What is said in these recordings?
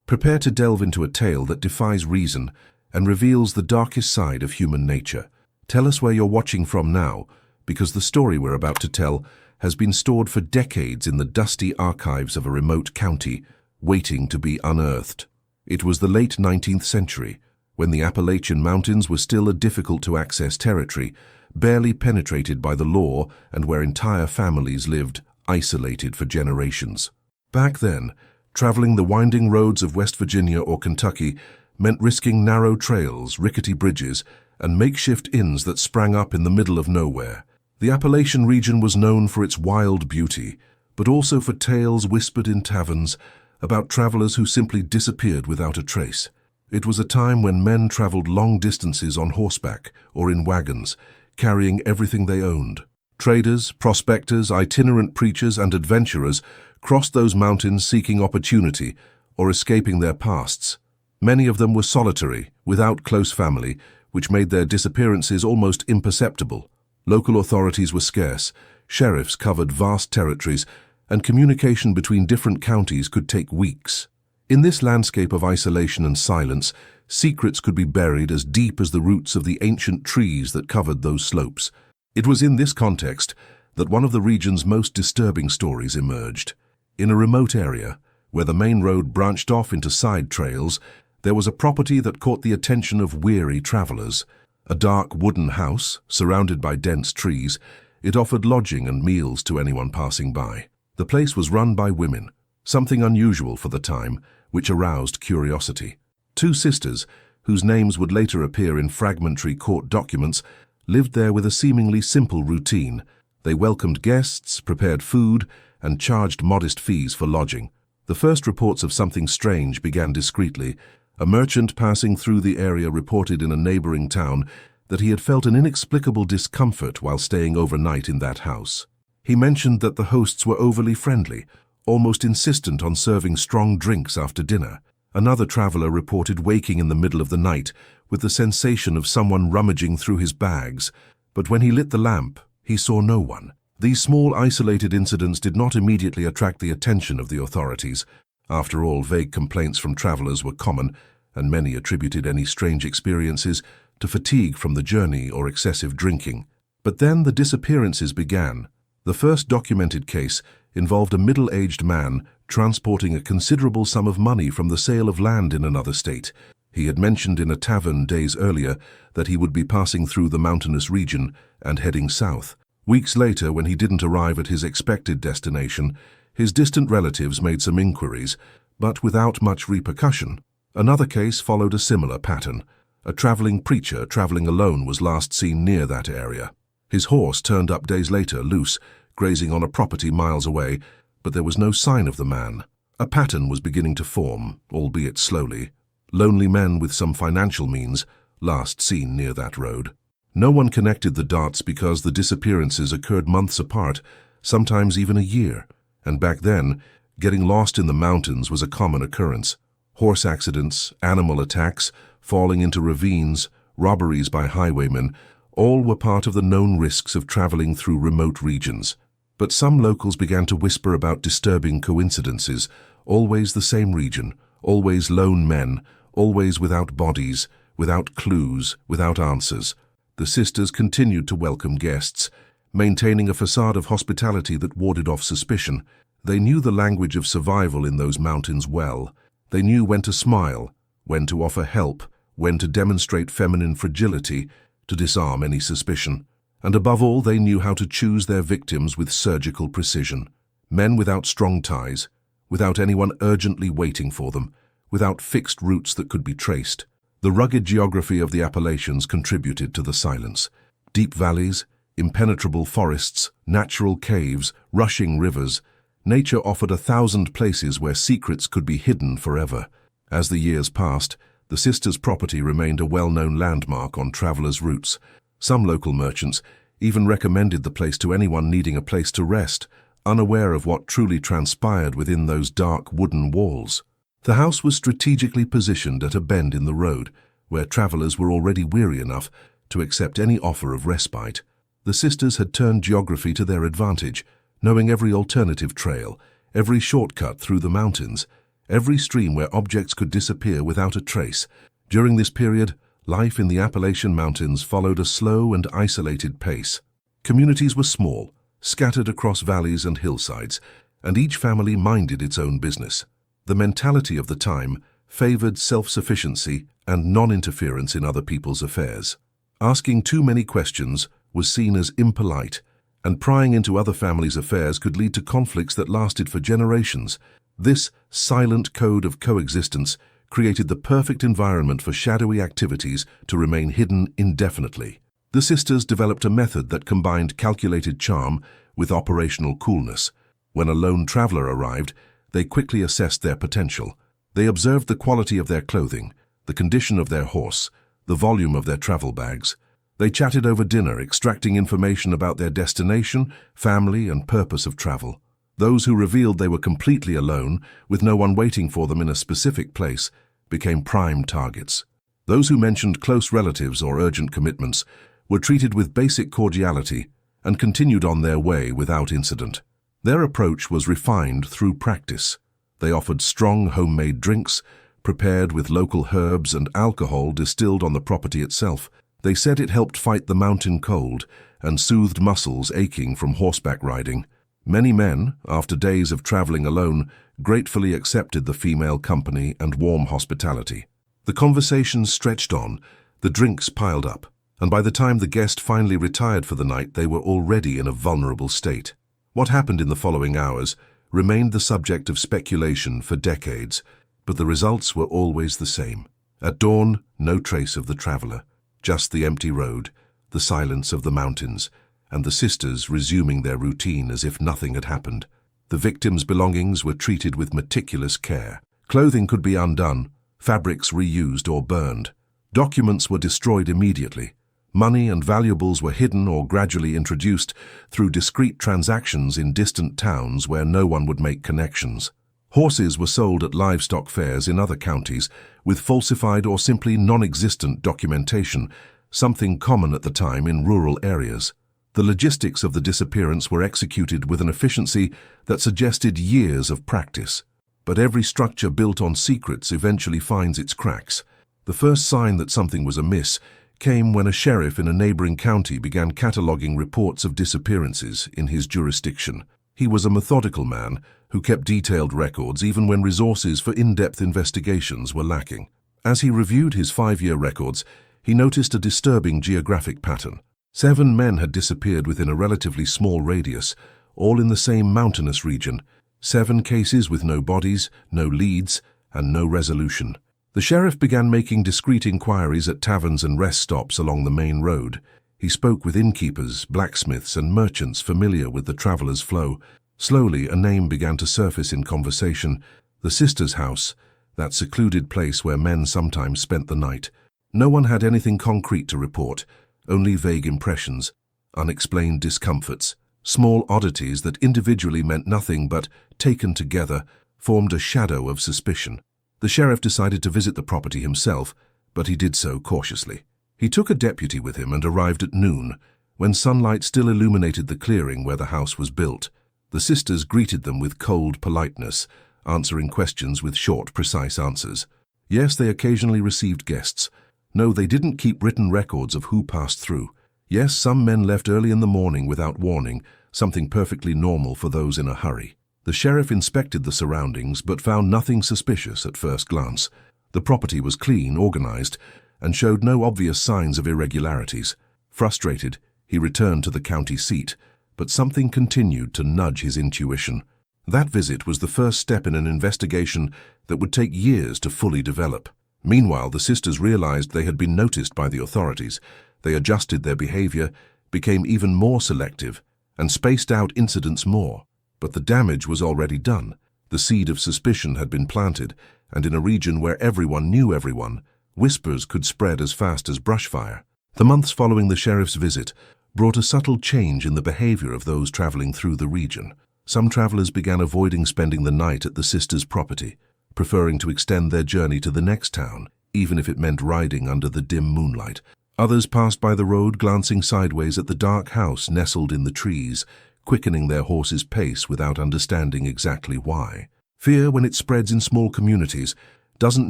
Prepare to delve into a tale that defies reason and reveals the darkest side of human nature. Tell us where you're watching from now, because the story we're about to tell has been stored for decades in the dusty archives of a remote county, waiting to be unearthed. It was the late 19th century, when the Appalachian Mountains were still a difficult-to-access territory, barely penetrated by the law and where entire families lived isolated for generations. Back then, traveling the winding roads of West Virginia or Kentucky meant risking narrow trails, rickety bridges, and makeshift inns that sprang up in the middle of nowhere. The Appalachian region was known for its wild beauty, but also for tales whispered in taverns about travelers who simply disappeared without a trace. It was a time when men traveled long distances on horseback or in wagons, carrying everything they owned. Traders, prospectors, itinerant preachers, and adventurers crossed those mountains seeking opportunity or escaping their pasts. Many of them were solitary, without close family, which made their disappearances almost imperceptible. Local authorities were scarce, sheriffs covered vast territories, and communication between different counties could take weeks. In this landscape of isolation and silence, secrets could be buried as deep as the roots of the ancient trees that covered those slopes. It was in this context that one of the region's most disturbing stories emerged. In a remote area, where the main road branched off into side trails, there was a property that caught the attention of weary travelers. A dark wooden house, surrounded by dense trees, it offered lodging and meals to anyone passing by. The place was run by women, something unusual for the time, which aroused curiosity. Two sisters, whose names would later appear in fragmentary court documents, lived there with a seemingly simple routine. They welcomed guests, prepared food, and charged modest fees for lodging. The first reports of something strange began discreetly. A merchant passing through the area reported in a neighboring town that he had felt an inexplicable discomfort while staying overnight in that house. He mentioned that the hosts were overly friendly, almost insistent on serving strong drinks after dinner. Another traveler reported waking in the middle of the night with the sensation of someone rummaging through his bags, but when he lit the lamp, he saw no one. These small, isolated incidents did not immediately attract the attention of the authorities. After all, vague complaints from travelers were common, and many attributed any strange experiences to fatigue from the journey or excessive drinking. But then the disappearances began. The first documented case involved a middle-aged man transporting a considerable sum of money from the sale of land in another state. He had mentioned in a tavern days earlier that he would be passing through the mountainous region and heading south. Weeks later, when he didn't arrive at his expected destination, his distant relatives made some inquiries, but without much repercussion. Another case followed a similar pattern. A traveling preacher traveling alone was last seen near that area. His horse turned up days later, loose, grazing on a property miles away, but there was no sign of the man. A pattern was beginning to form, albeit slowly. Lonely men with some financial means, last seen near that road. No one connected the dots because the disappearances occurred months apart, sometimes even a year. And back then, getting lost in the mountains was a common occurrence. Horse accidents, animal attacks, falling into ravines, robberies by highwaymen, all were part of the known risks of traveling through remote regions. But some locals began to whisper about disturbing coincidences, always the same region, always lone men, always without bodies, without clues, without answers. The sisters continued to welcome guests, maintaining a facade of hospitality that warded off suspicion. They knew the language of survival in those mountains well. They knew when to smile, when to offer help, when to demonstrate feminine fragility, to disarm any suspicion. And above all, they knew how to choose their victims with surgical precision. Men without strong ties, without anyone urgently waiting for them, without fixed routes that could be traced. The rugged geography of the Appalachians contributed to the silence. Deep valleys, impenetrable forests, natural caves, rushing rivers. Nature offered 1,000 places where secrets could be hidden forever. As the years passed, the sisters' property remained a well-known landmark on travelers' routes. Some local merchants even recommended the place to anyone needing a place to rest, unaware of what truly transpired within those dark wooden walls. The house was strategically positioned at a bend in the road, where travelers were already weary enough to accept any offer of respite. The sisters had turned geography to their advantage, knowing every alternative trail, every shortcut through the mountains, every stream where objects could disappear without a trace. During this period, life in the Appalachian Mountains followed a slow and isolated pace. Communities were small, scattered across valleys and hillsides, and each family minded its own business. The mentality of the time favored self-sufficiency and non-interference in other people's affairs. Asking too many questions was seen as impolite, and prying into other families' affairs could lead to conflicts that lasted for generations. This silent code of coexistence created the perfect environment for shadowy activities to remain hidden indefinitely. The sisters developed a method that combined calculated charm with operational coolness. When a lone traveler arrived, they quickly assessed their potential. They observed the quality of their clothing, the condition of their horse, the volume of their travel bags. They chatted over dinner, extracting information about their destination, family, and purpose of travel. Those who revealed they were completely alone, with no one waiting for them in a specific place, became prime targets. Those who mentioned close relatives or urgent commitments were treated with basic cordiality and continued on their way without incident. Their approach was refined through practice. They offered strong homemade drinks, prepared with local herbs and alcohol distilled on the property itself. They said it helped fight the mountain cold and soothed muscles aching from horseback riding. Many men, after days of traveling alone, gratefully accepted the female company and warm hospitality. The conversations stretched on, the drinks piled up, and by the time the guest finally retired for the night, they were already in a vulnerable state. What happened in the following hours remained the subject of speculation for decades, but the results were always the same. At dawn, no trace of the traveler, just the empty road, the silence of the mountains, and the sisters resuming their routine as if nothing had happened. The victim's belongings were treated with meticulous care. Clothing could be undone, fabrics reused or burned. Documents were destroyed immediately. Money and valuables were hidden or gradually introduced through discreet transactions in distant towns where no one would make connections. Horses were sold at livestock fairs in other counties with falsified or simply non-existent documentation, something common at the time in rural areas. The logistics of the disappearance were executed with an efficiency that suggested years of practice. But every structure built on secrets eventually finds its cracks. The first sign that something was amiss came when a sheriff in a neighboring county began cataloging reports of disappearances in his jurisdiction. He was a methodical man who kept detailed records even when resources for in-depth investigations were lacking. As he reviewed his 5-year records, he noticed a disturbing geographic pattern. 7 men had disappeared within a relatively small radius, all in the same mountainous region. 7 cases with no bodies, no leads, and no resolution. The sheriff began making discreet inquiries at taverns and rest stops along the main road. He spoke with innkeepers, blacksmiths, and merchants familiar with the travelers' flow. Slowly, a name began to surface in conversation: the sisters' house, that secluded place where men sometimes spent the night. No one had anything concrete to report, only vague impressions, unexplained discomforts, small oddities that individually meant nothing but, taken together, formed a shadow of suspicion. The sheriff decided to visit the property himself, but he did so cautiously. He took a deputy with him and arrived at noon, when sunlight still illuminated the clearing where the house was built. The sisters greeted them with cold politeness, answering questions with short, precise answers. Yes, they occasionally received guests. No, they didn't keep written records of who passed through. Yes, some men left early in the morning without warning, something perfectly normal for those in a hurry. The sheriff inspected the surroundings but found nothing suspicious at first glance. The property was clean, organized, and showed no obvious signs of irregularities. Frustrated, he returned to the county seat, but something continued to nudge his intuition. That visit was the first step in an investigation that would take years to fully develop. Meanwhile, the sisters realized they had been noticed by the authorities. They adjusted their behavior, became even more selective, and spaced out incidents more. But the damage was already done. The seed of suspicion had been planted, and in a region where everyone knew everyone, whispers could spread as fast as brushfire. The months following the sheriff's visit brought a subtle change in the behavior of those traveling through the region. Some travelers began avoiding spending the night at the sisters' property, preferring to extend their journey to the next town, even if it meant riding under the dim moonlight. Others passed by the road, glancing sideways at the dark house nestled in the trees, quickening their horses' pace without understanding exactly why. Fear, when it spreads in small communities, doesn't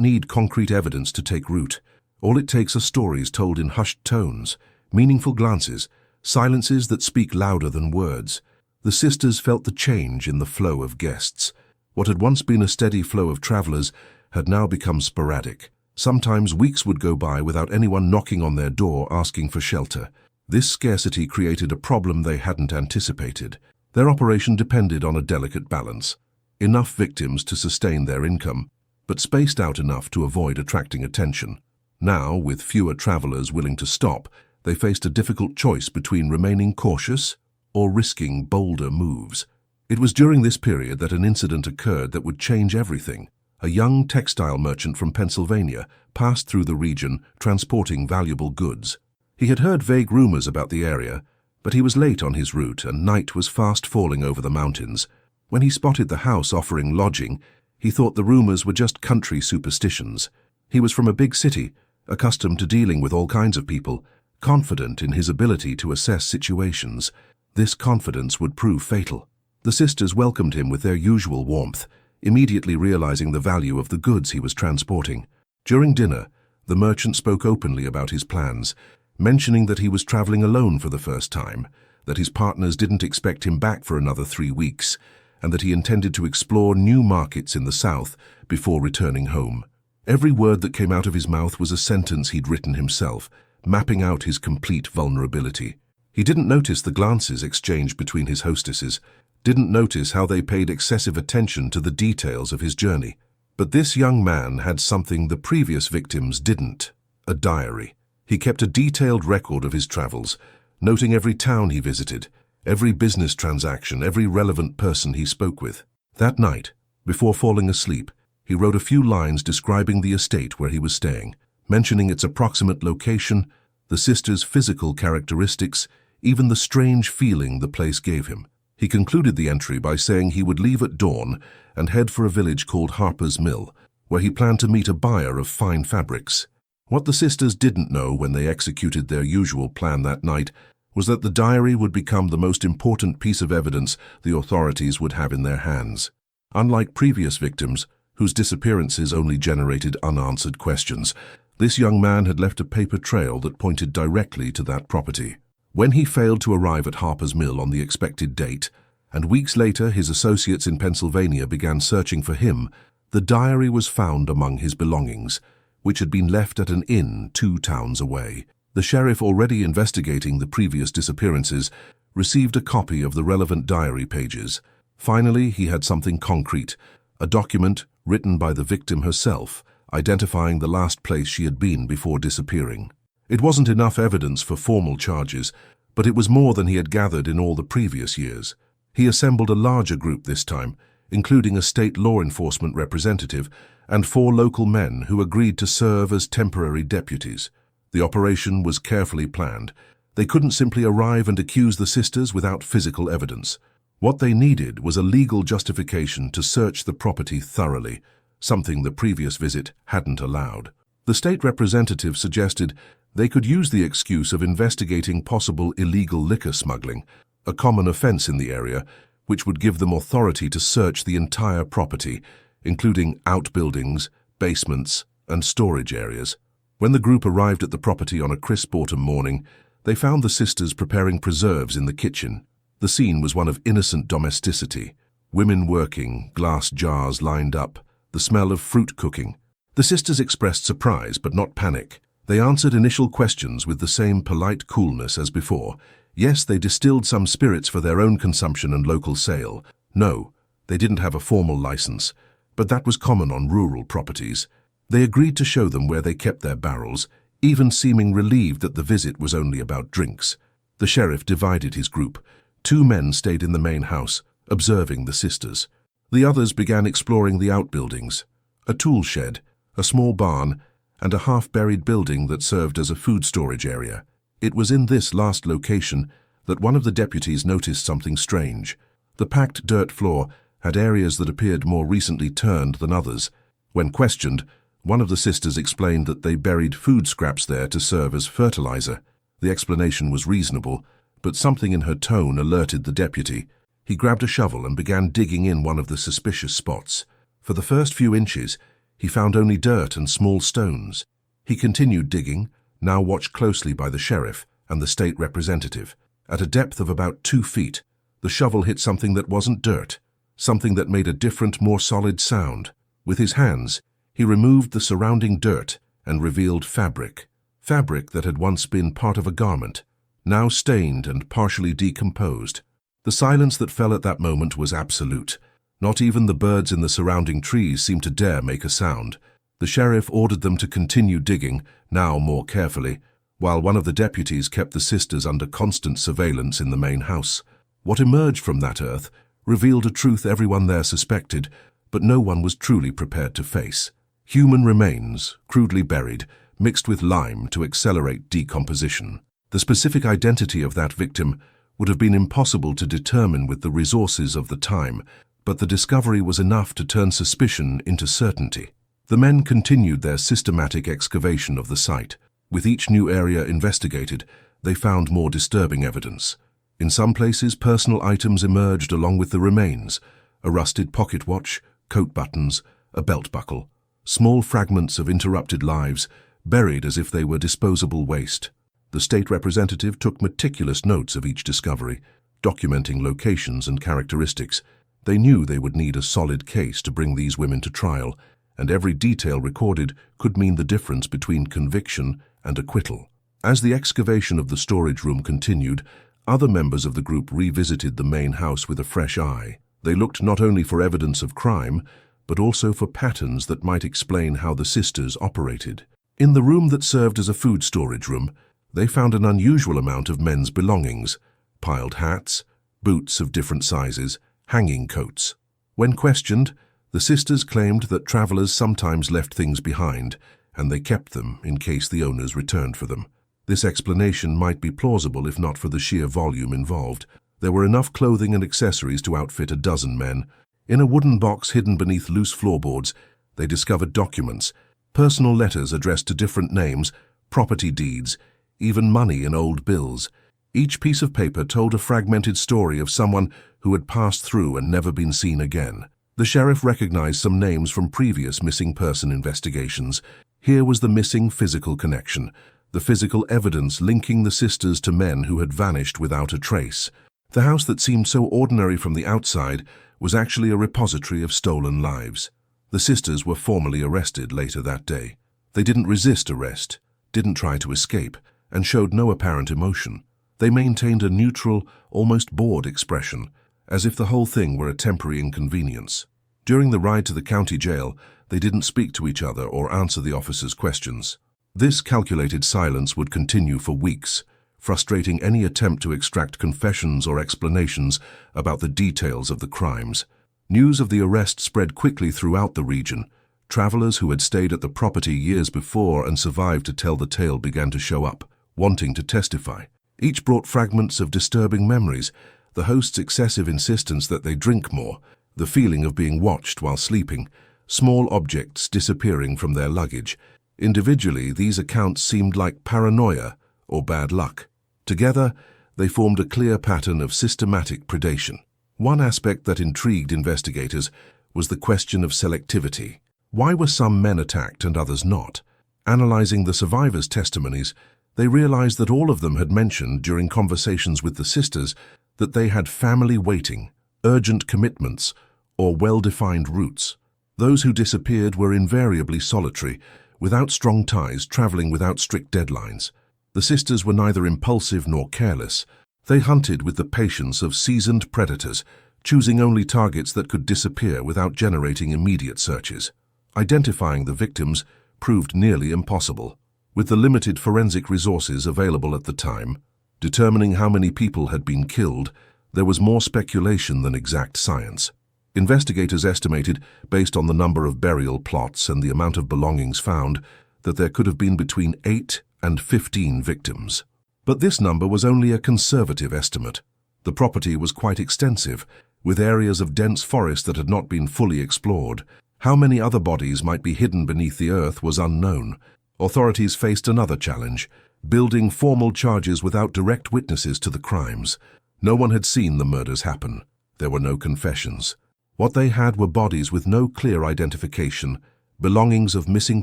need concrete evidence to take root. All it takes are stories told in hushed tones, meaningful glances, silences that speak louder than words. The sisters felt the change in the flow of guests. What had once been a steady flow of travelers had now become sporadic. Sometimes weeks would go by without anyone knocking on their door asking for shelter. This scarcity created a problem they hadn't anticipated. Their operation depended on a delicate balance. Enough victims to sustain their income, but spaced out enough to avoid attracting attention. Now, with fewer travelers willing to stop, they faced a difficult choice between remaining cautious or risking bolder moves. It was during this period that an incident occurred that would change everything. A young textile merchant from Pennsylvania passed through the region transporting valuable goods. He had heard vague rumors about the area, but he was late on his route and night was fast falling over the mountains. When he spotted the house offering lodging, he thought the rumors were just country superstitions. He was from a big city, accustomed to dealing with all kinds of people, confident in his ability to assess situations. This confidence would prove fatal. The sisters welcomed him with their usual warmth, immediately realizing the value of the goods he was transporting. During dinner, the merchant spoke openly about his plans, mentioning that he was traveling alone for the first time, that his partners didn't expect him back for another 3 weeks, and that he intended to explore new markets in the south before returning home. Every word that came out of his mouth was a sentence he'd written himself, mapping out his complete vulnerability. He didn't notice the glances exchanged between his hostesses, didn't notice how they paid excessive attention to the details of his journey. But this young man had something the previous victims didn't: a diary. He kept a detailed record of his travels, noting every town he visited, every business transaction, every relevant person he spoke with. That night, before falling asleep, he wrote a few lines describing the estate where he was staying, mentioning its approximate location, the sisters' physical characteristics, even the strange feeling the place gave him. He concluded the entry by saying he would leave at dawn and head for a village called Harper's Mill, where he planned to meet a buyer of fine fabrics. What the sisters didn't know when they executed their usual plan that night was that the diary would become the most important piece of evidence the authorities would have in their hands. Unlike previous victims, whose disappearances only generated unanswered questions, this young man had left a paper trail that pointed directly to that property. When he failed to arrive at Harper's Mill on the expected date, and weeks later his associates in Pennsylvania began searching for him, the diary was found among his belongings, which had been left at an inn 2 towns away. The sheriff, already investigating the previous disappearances, received a copy of the relevant diary pages. Finally, he had something concrete, a document written by the victim herself, identifying the last place she had been before disappearing. It wasn't enough evidence for formal charges, but it was more than he had gathered in all the previous years. He assembled a larger group this time, including a state law enforcement representative and 4 local men who agreed to serve as temporary deputies. The operation was carefully planned. They couldn't simply arrive and accuse the sisters without physical evidence. What they needed was a legal justification to search the property thoroughly, something the previous visit hadn't allowed. The state representative suggested they could use the excuse of investigating possible illegal liquor smuggling, a common offense in the area, which would give them authority to search the entire property, including outbuildings, basements, and storage areas. When the group arrived at the property on a crisp autumn morning, they found the sisters preparing preserves in the kitchen. The scene was one of innocent domesticity. Women working, glass jars lined up, the smell of fruit cooking. The sisters expressed surprise, but not panic. They answered initial questions with the same polite coolness as before. Yes, they distilled some spirits for their own consumption and local sale. No, they didn't have a formal license, but that was common on rural properties. They agreed to show them where they kept their barrels, even seeming relieved that the visit was only about drinks. The sheriff divided his group. 2 men stayed in the main house, observing the sisters. The others began exploring the outbuildings, a tool shed, a small barn, and a half-buried building that served as a food storage area. It was in this last location that one of the deputies noticed something strange. The packed dirt floor had areas that appeared more recently turned than others. When questioned, one of the sisters explained that they buried food scraps there to serve as fertilizer. The explanation was reasonable, but something in her tone alerted the deputy. He grabbed a shovel and began digging in one of the suspicious spots. For the first few inches, he found only dirt and small stones. He continued digging, now watched closely by the sheriff and the state representative. At a depth of about 2 feet, the shovel hit something that wasn't dirt, something that made a different, more solid sound. With his hands, he removed the surrounding dirt and revealed fabric. Fabric that had once been part of a garment, now stained and partially decomposed. The silence that fell at that moment was absolute. Not even the birds in the surrounding trees seemed to dare make a sound. The sheriff ordered them to continue digging, now more carefully, while one of the deputies kept the sisters under constant surveillance in the main house. What emerged from that earth revealed a truth everyone there suspected, but no one was truly prepared to face. Human remains, crudely buried, mixed with lime to accelerate decomposition. The specific identity of that victim would have been impossible to determine with the resources of the time, but the discovery was enough to turn suspicion into certainty. The men continued their systematic excavation of the site. With each new area investigated, they found more disturbing evidence. In some places, personal items emerged along with the remains: a rusted pocket watch, coat buttons, a belt buckle, small fragments of interrupted lives, buried as if they were disposable waste. The state representative took meticulous notes of each discovery, documenting locations and characteristics. They knew they would need a solid case to bring these women to trial, and every detail recorded could mean the difference between conviction and acquittal. As the excavation of the storage room continued, other members of the group revisited the main house with a fresh eye. They looked not only for evidence of crime, but also for patterns that might explain how the sisters operated. In the room that served as a food storage room, they found an unusual amount of men's belongings: piled hats, boots of different sizes, hanging coats. When questioned, the sisters claimed that travelers sometimes left things behind, and they kept them in case the owners returned for them. This explanation might be plausible if not for the sheer volume involved. There were enough clothing and accessories to outfit a dozen men. In a wooden box hidden beneath loose floorboards, they discovered documents, personal letters addressed to different names, property deeds, even money and old bills. Each piece of paper told a fragmented story of someone who had passed through and never been seen again. The sheriff recognized some names from previous missing person investigations. Here was the missing physical connection, the physical evidence linking the sisters to men who had vanished without a trace. The house that seemed so ordinary from the outside was actually a repository of stolen lives. The sisters were formally arrested later that day. They didn't resist arrest, didn't try to escape, and showed no apparent emotion. They maintained a neutral, almost bored expression, as if the whole thing were a temporary inconvenience. During the ride to the county jail, they didn't speak to each other or answer the officers' questions. This calculated silence would continue for weeks, frustrating any attempt to extract confessions or explanations about the details of the crimes. News of the arrest spread quickly throughout the region. Travelers who had stayed at the property years before and survived to tell the tale began to show up, wanting to testify. Each brought fragments of disturbing memories: the host's excessive insistence that they drink more, the feeling of being watched while sleeping, small objects disappearing from their luggage. Individually, these accounts seemed like paranoia or bad luck. Together, they formed a clear pattern of systematic predation. One aspect that intrigued investigators was the question of selectivity. Why were some men attacked and others not? Analyzing the survivors' testimonies, they realized that all of them had mentioned during conversations with the sisters that they had family waiting, urgent commitments, or well-defined routes. Those who disappeared were invariably solitary, without strong ties, traveling without strict deadlines. The sisters were neither impulsive nor careless. They hunted with the patience of seasoned predators, choosing only targets that could disappear without generating immediate searches. Identifying the victims proved nearly impossible. With the limited forensic resources available at the time, determining how many people had been killed, there was more speculation than exact science. Investigators estimated, based on the number of burial plots and the amount of belongings found, that there could have been between 8 and 15 victims. But this number was only a conservative estimate. The property was quite extensive, with areas of dense forest that had not been fully explored. How many other bodies might be hidden beneath the earth was unknown. Authorities faced another challenge: building formal charges without direct witnesses to the crimes. No one had seen the murders happen. There were no confessions. What they had were bodies with no clear identification, belongings of missing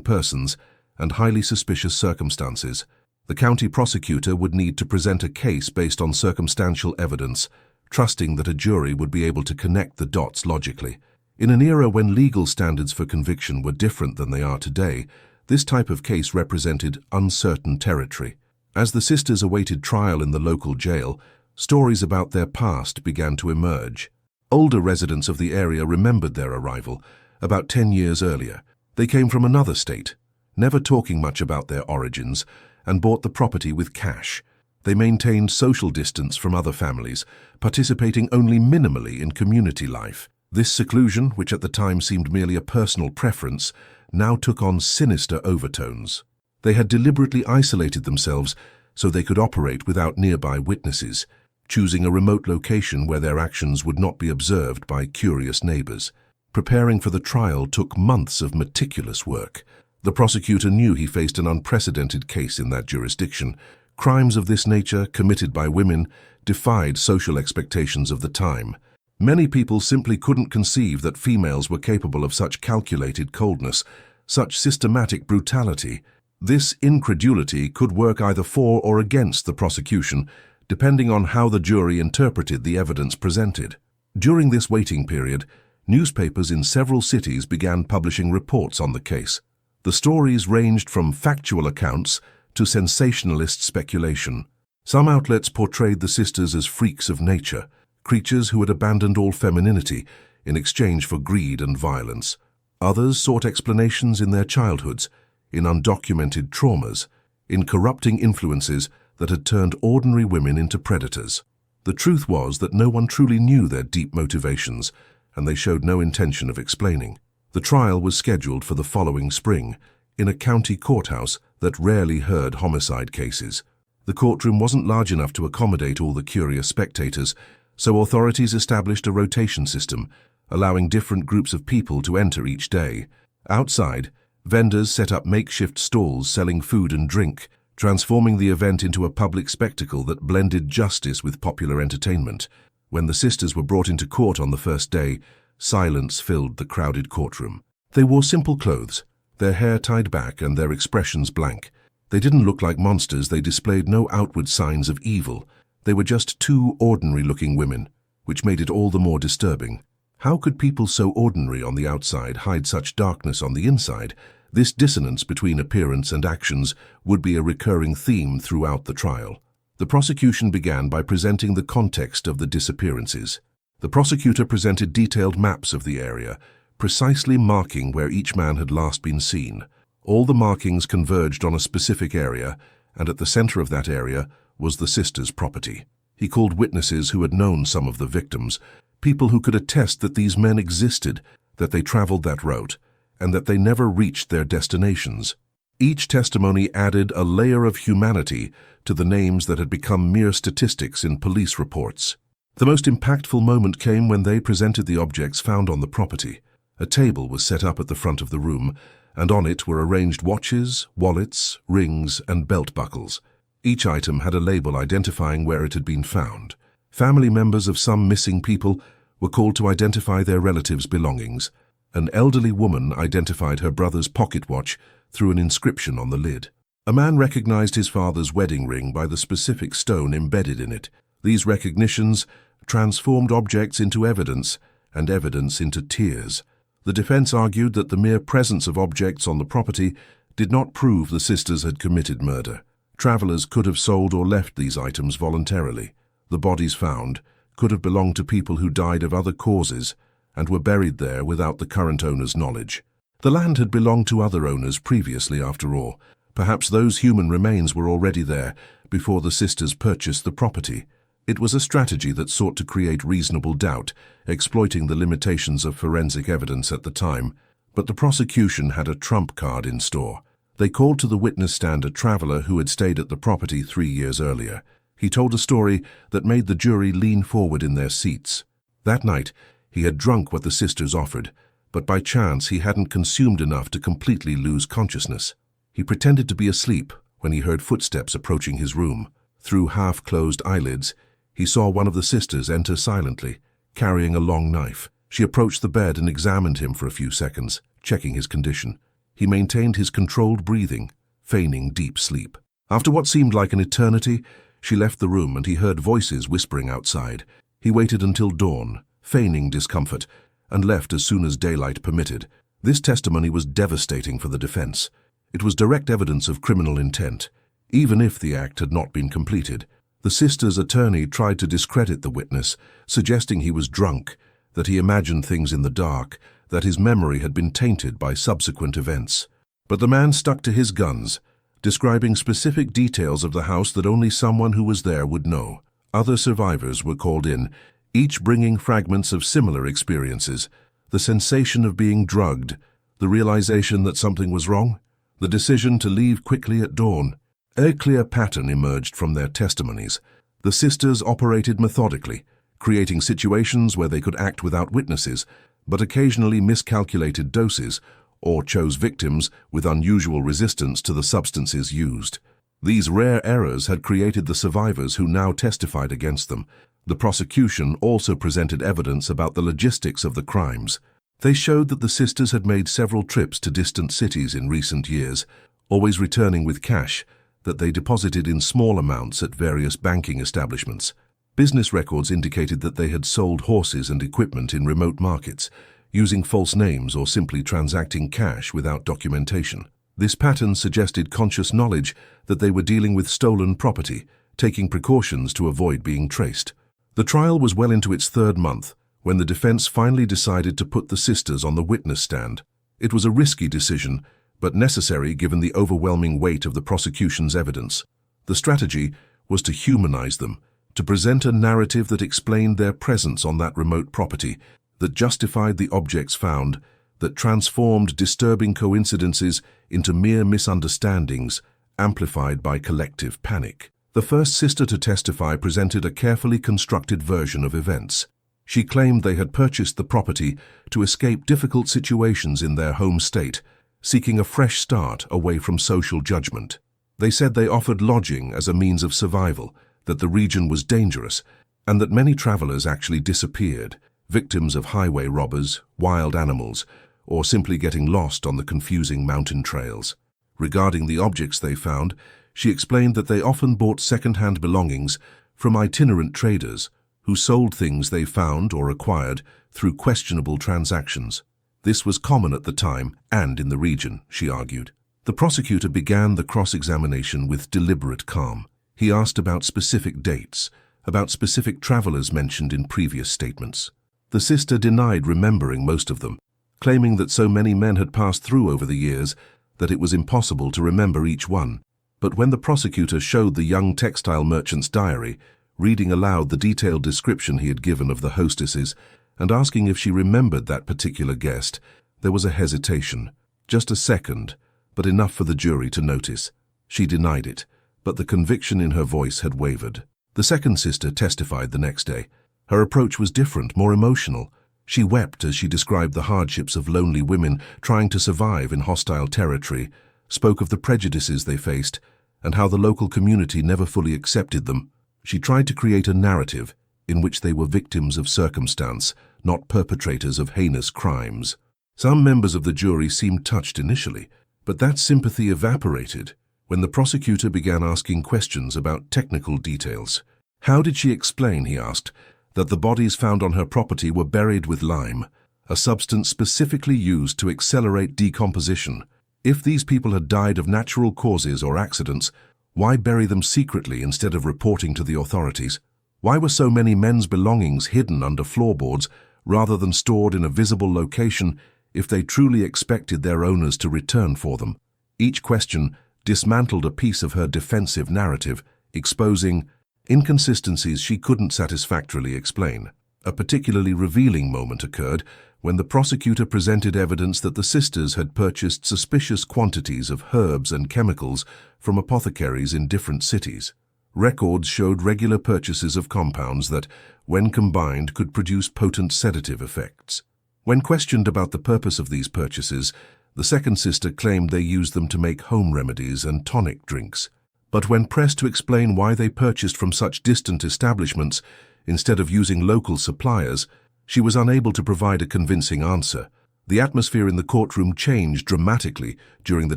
persons, and highly suspicious circumstances. The county prosecutor would need to present a case based on circumstantial evidence, trusting that a jury would be able to connect the dots logically. In an era when legal standards for conviction were different than they are today, this type of case represented uncertain territory. As the sisters awaited trial in the local jail, stories about their past began to emerge. Older residents of the area remembered their arrival about 10 years earlier. They came from another state, never talking much about their origins, and bought the property with cash. They maintained social distance from other families, participating only minimally in community life. This seclusion, which at the time seemed merely a personal preference, now took on sinister overtones. They had deliberately isolated themselves so they could operate without nearby witnesses, choosing a remote location where their actions would not be observed by curious neighbors. Preparing for the trial took months of meticulous work. The prosecutor knew he faced an unprecedented case in that jurisdiction. Crimes of this nature, committed by women, defied social expectations of the time. Many people simply couldn't conceive that females were capable of such calculated coldness, such systematic brutality. This incredulity could work either for or against the prosecution, depending on how the jury interpreted the evidence presented. During this waiting period, newspapers in several cities began publishing reports on the case. The stories ranged from factual accounts to sensationalist speculation. Some outlets portrayed the sisters as freaks of nature, creatures who had abandoned all femininity in exchange for greed and violence. Others sought explanations in their childhoods, in undocumented traumas, in corrupting influences that had turned ordinary women into predators. The truth was that no one truly knew their deep motivations, and they showed no intention of explaining. The trial was scheduled for the following spring, in a county courthouse that rarely heard homicide cases. The courtroom wasn't large enough to accommodate all the curious spectators, so authorities established a rotation system, allowing different groups of people to enter each day. Outside, vendors set up makeshift stalls selling food and drink, transforming the event into a public spectacle that blended justice with popular entertainment. When the sisters were brought into court on the first day, silence filled the crowded courtroom. They wore simple clothes, their hair tied back and their expressions blank. They didn't look like monsters, they displayed no outward signs of evil. They were just two ordinary-looking women, which made it all the more disturbing. How could people so ordinary on the outside hide such darkness on the inside? This dissonance between appearance and actions would be a recurring theme throughout the trial. The prosecution began by presenting the context of the disappearances. The prosecutor presented detailed maps of the area, precisely marking where each man had last been seen. All the markings converged on a specific area, and at the center of that area was the sisters' property. He called witnesses who had known some of the victims, people who could attest that these men existed, that they traveled that route, and that they never reached their destinations. Each testimony added a layer of humanity to the names that had become mere statistics in police reports. The most impactful moment came when they presented the objects found on the property. A table was set up at the front of the room, and on it were arranged watches, wallets, rings, and belt buckles. Each item had a label identifying where it had been found. Family members of some missing people were called to identify their relatives' belongings. An elderly woman identified her brother's pocket watch through an inscription on the lid. A man recognized his father's wedding ring by the specific stone embedded in it. These recognitions transformed objects into evidence, and evidence into tears. The defense argued that the mere presence of objects on the property did not prove the sisters had committed murder. Travelers could have sold or left these items voluntarily. The bodies found could have belonged to people who died of other causes and were buried there without the current owner's knowledge. The land had belonged to other owners previously, after all. Perhaps those human remains were already there before the sisters purchased the property. It was a strategy that sought to create reasonable doubt, exploiting the limitations of forensic evidence at the time. But the prosecution had a trump card in store. They called to the witness stand a traveler who had stayed at the property 3 years earlier. He told a story that made the jury lean forward in their seats. That night, he had drunk what the sisters offered, but by chance he hadn't consumed enough to completely lose consciousness. He pretended to be asleep when he heard footsteps approaching his room. Through half-closed eyelids, he saw one of the sisters enter silently, carrying a long knife. She approached the bed and examined him for a few seconds, checking his condition. He maintained his controlled breathing, feigning deep sleep. After what seemed like an eternity, she left the room and he heard voices whispering outside. He waited until dawn, feigning discomfort, and left as soon as daylight permitted. This testimony was devastating for the defense. It was direct evidence of criminal intent, even if the act had not been completed. The sister's attorney tried to discredit the witness, suggesting he was drunk, that he imagined things in the dark, that his memory had been tainted by subsequent events. But the man stuck to his guns, describing specific details of the house that only someone who was there would know. Other survivors were called in, each bringing fragments of similar experiences: the sensation of being drugged, the realization that something was wrong, the decision to leave quickly at dawn. A clear pattern emerged from their testimonies. The sisters operated methodically, creating situations where they could act without witnesses, but occasionally miscalculated doses or chose victims with unusual resistance to the substances used. These rare errors had created the survivors who now testified against them. The prosecution also presented evidence about the logistics of the crimes. They showed that the sisters had made several trips to distant cities in recent years, always returning with cash that they deposited in small amounts at various banking establishments. Business records indicated that they had sold horses and equipment in remote markets, using false names or simply transacting cash without documentation. This pattern suggested conscious knowledge that they were dealing with stolen property, taking precautions to avoid being traced. The trial was well into its third month when the defense finally decided to put the sisters on the witness stand. It was a risky decision, but necessary given the overwhelming weight of the prosecution's evidence. The strategy was to humanize them, to present a narrative that explained their presence on that remote property, that justified the objects found, that transformed disturbing coincidences into mere misunderstandings, amplified by collective panic. The first sister to testify presented a carefully constructed version of events. She claimed they had purchased the property to escape difficult situations in their home state, seeking a fresh start away from social judgment. They said they offered lodging as a means of survival, that the region was dangerous, and that many travelers actually disappeared, victims of highway robbers, wild animals, or simply getting lost on the confusing mountain trails. Regarding the objects they found, she explained that they often bought second-hand belongings from itinerant traders who sold things they found or acquired through questionable transactions. This was common at the time and in the region, she argued. The prosecutor began the cross-examination with deliberate calm. He asked about specific dates, about specific travelers mentioned in previous statements. The sister denied remembering most of them, claiming that so many men had passed through over the years that it was impossible to remember each one. But when the prosecutor showed the young textile merchant's diary, reading aloud the detailed description he had given of the hostesses, and asking if she remembered that particular guest, there was a hesitation. Just a second, but enough for the jury to notice. She denied it, but the conviction in her voice had wavered. The second sister testified the next day. Her approach was different, more emotional. She wept as she described the hardships of lonely women trying to survive in hostile territory, spoke of the prejudices they faced, and how the local community never fully accepted them. She tried to create a narrative in which they were victims of circumstance, not perpetrators of heinous crimes. Some members of the jury seemed touched initially, but that sympathy evaporated when the prosecutor began asking questions about technical details. How did she explain, he asked, that the bodies found on her property were buried with lime, a substance specifically used to accelerate decomposition? If these people had died of natural causes or accidents, why bury them secretly instead of reporting to the authorities? Why were so many men's belongings hidden under floorboards rather than stored in a visible location if they truly expected their owners to return for them? Each question dismantled a piece of her defensive narrative, exposing inconsistencies she couldn't satisfactorily explain. A particularly revealing moment occurred when the prosecutor presented evidence that the sisters had purchased suspicious quantities of herbs and chemicals from apothecaries in different cities. Records showed regular purchases of compounds that, when combined, could produce potent sedative effects. When questioned about the purpose of these purchases, the second sister claimed they used them to make home remedies and tonic drinks. But when pressed to explain why they purchased from such distant establishments instead of using local suppliers, She was unable to provide a convincing answer. The atmosphere in the courtroom changed dramatically during the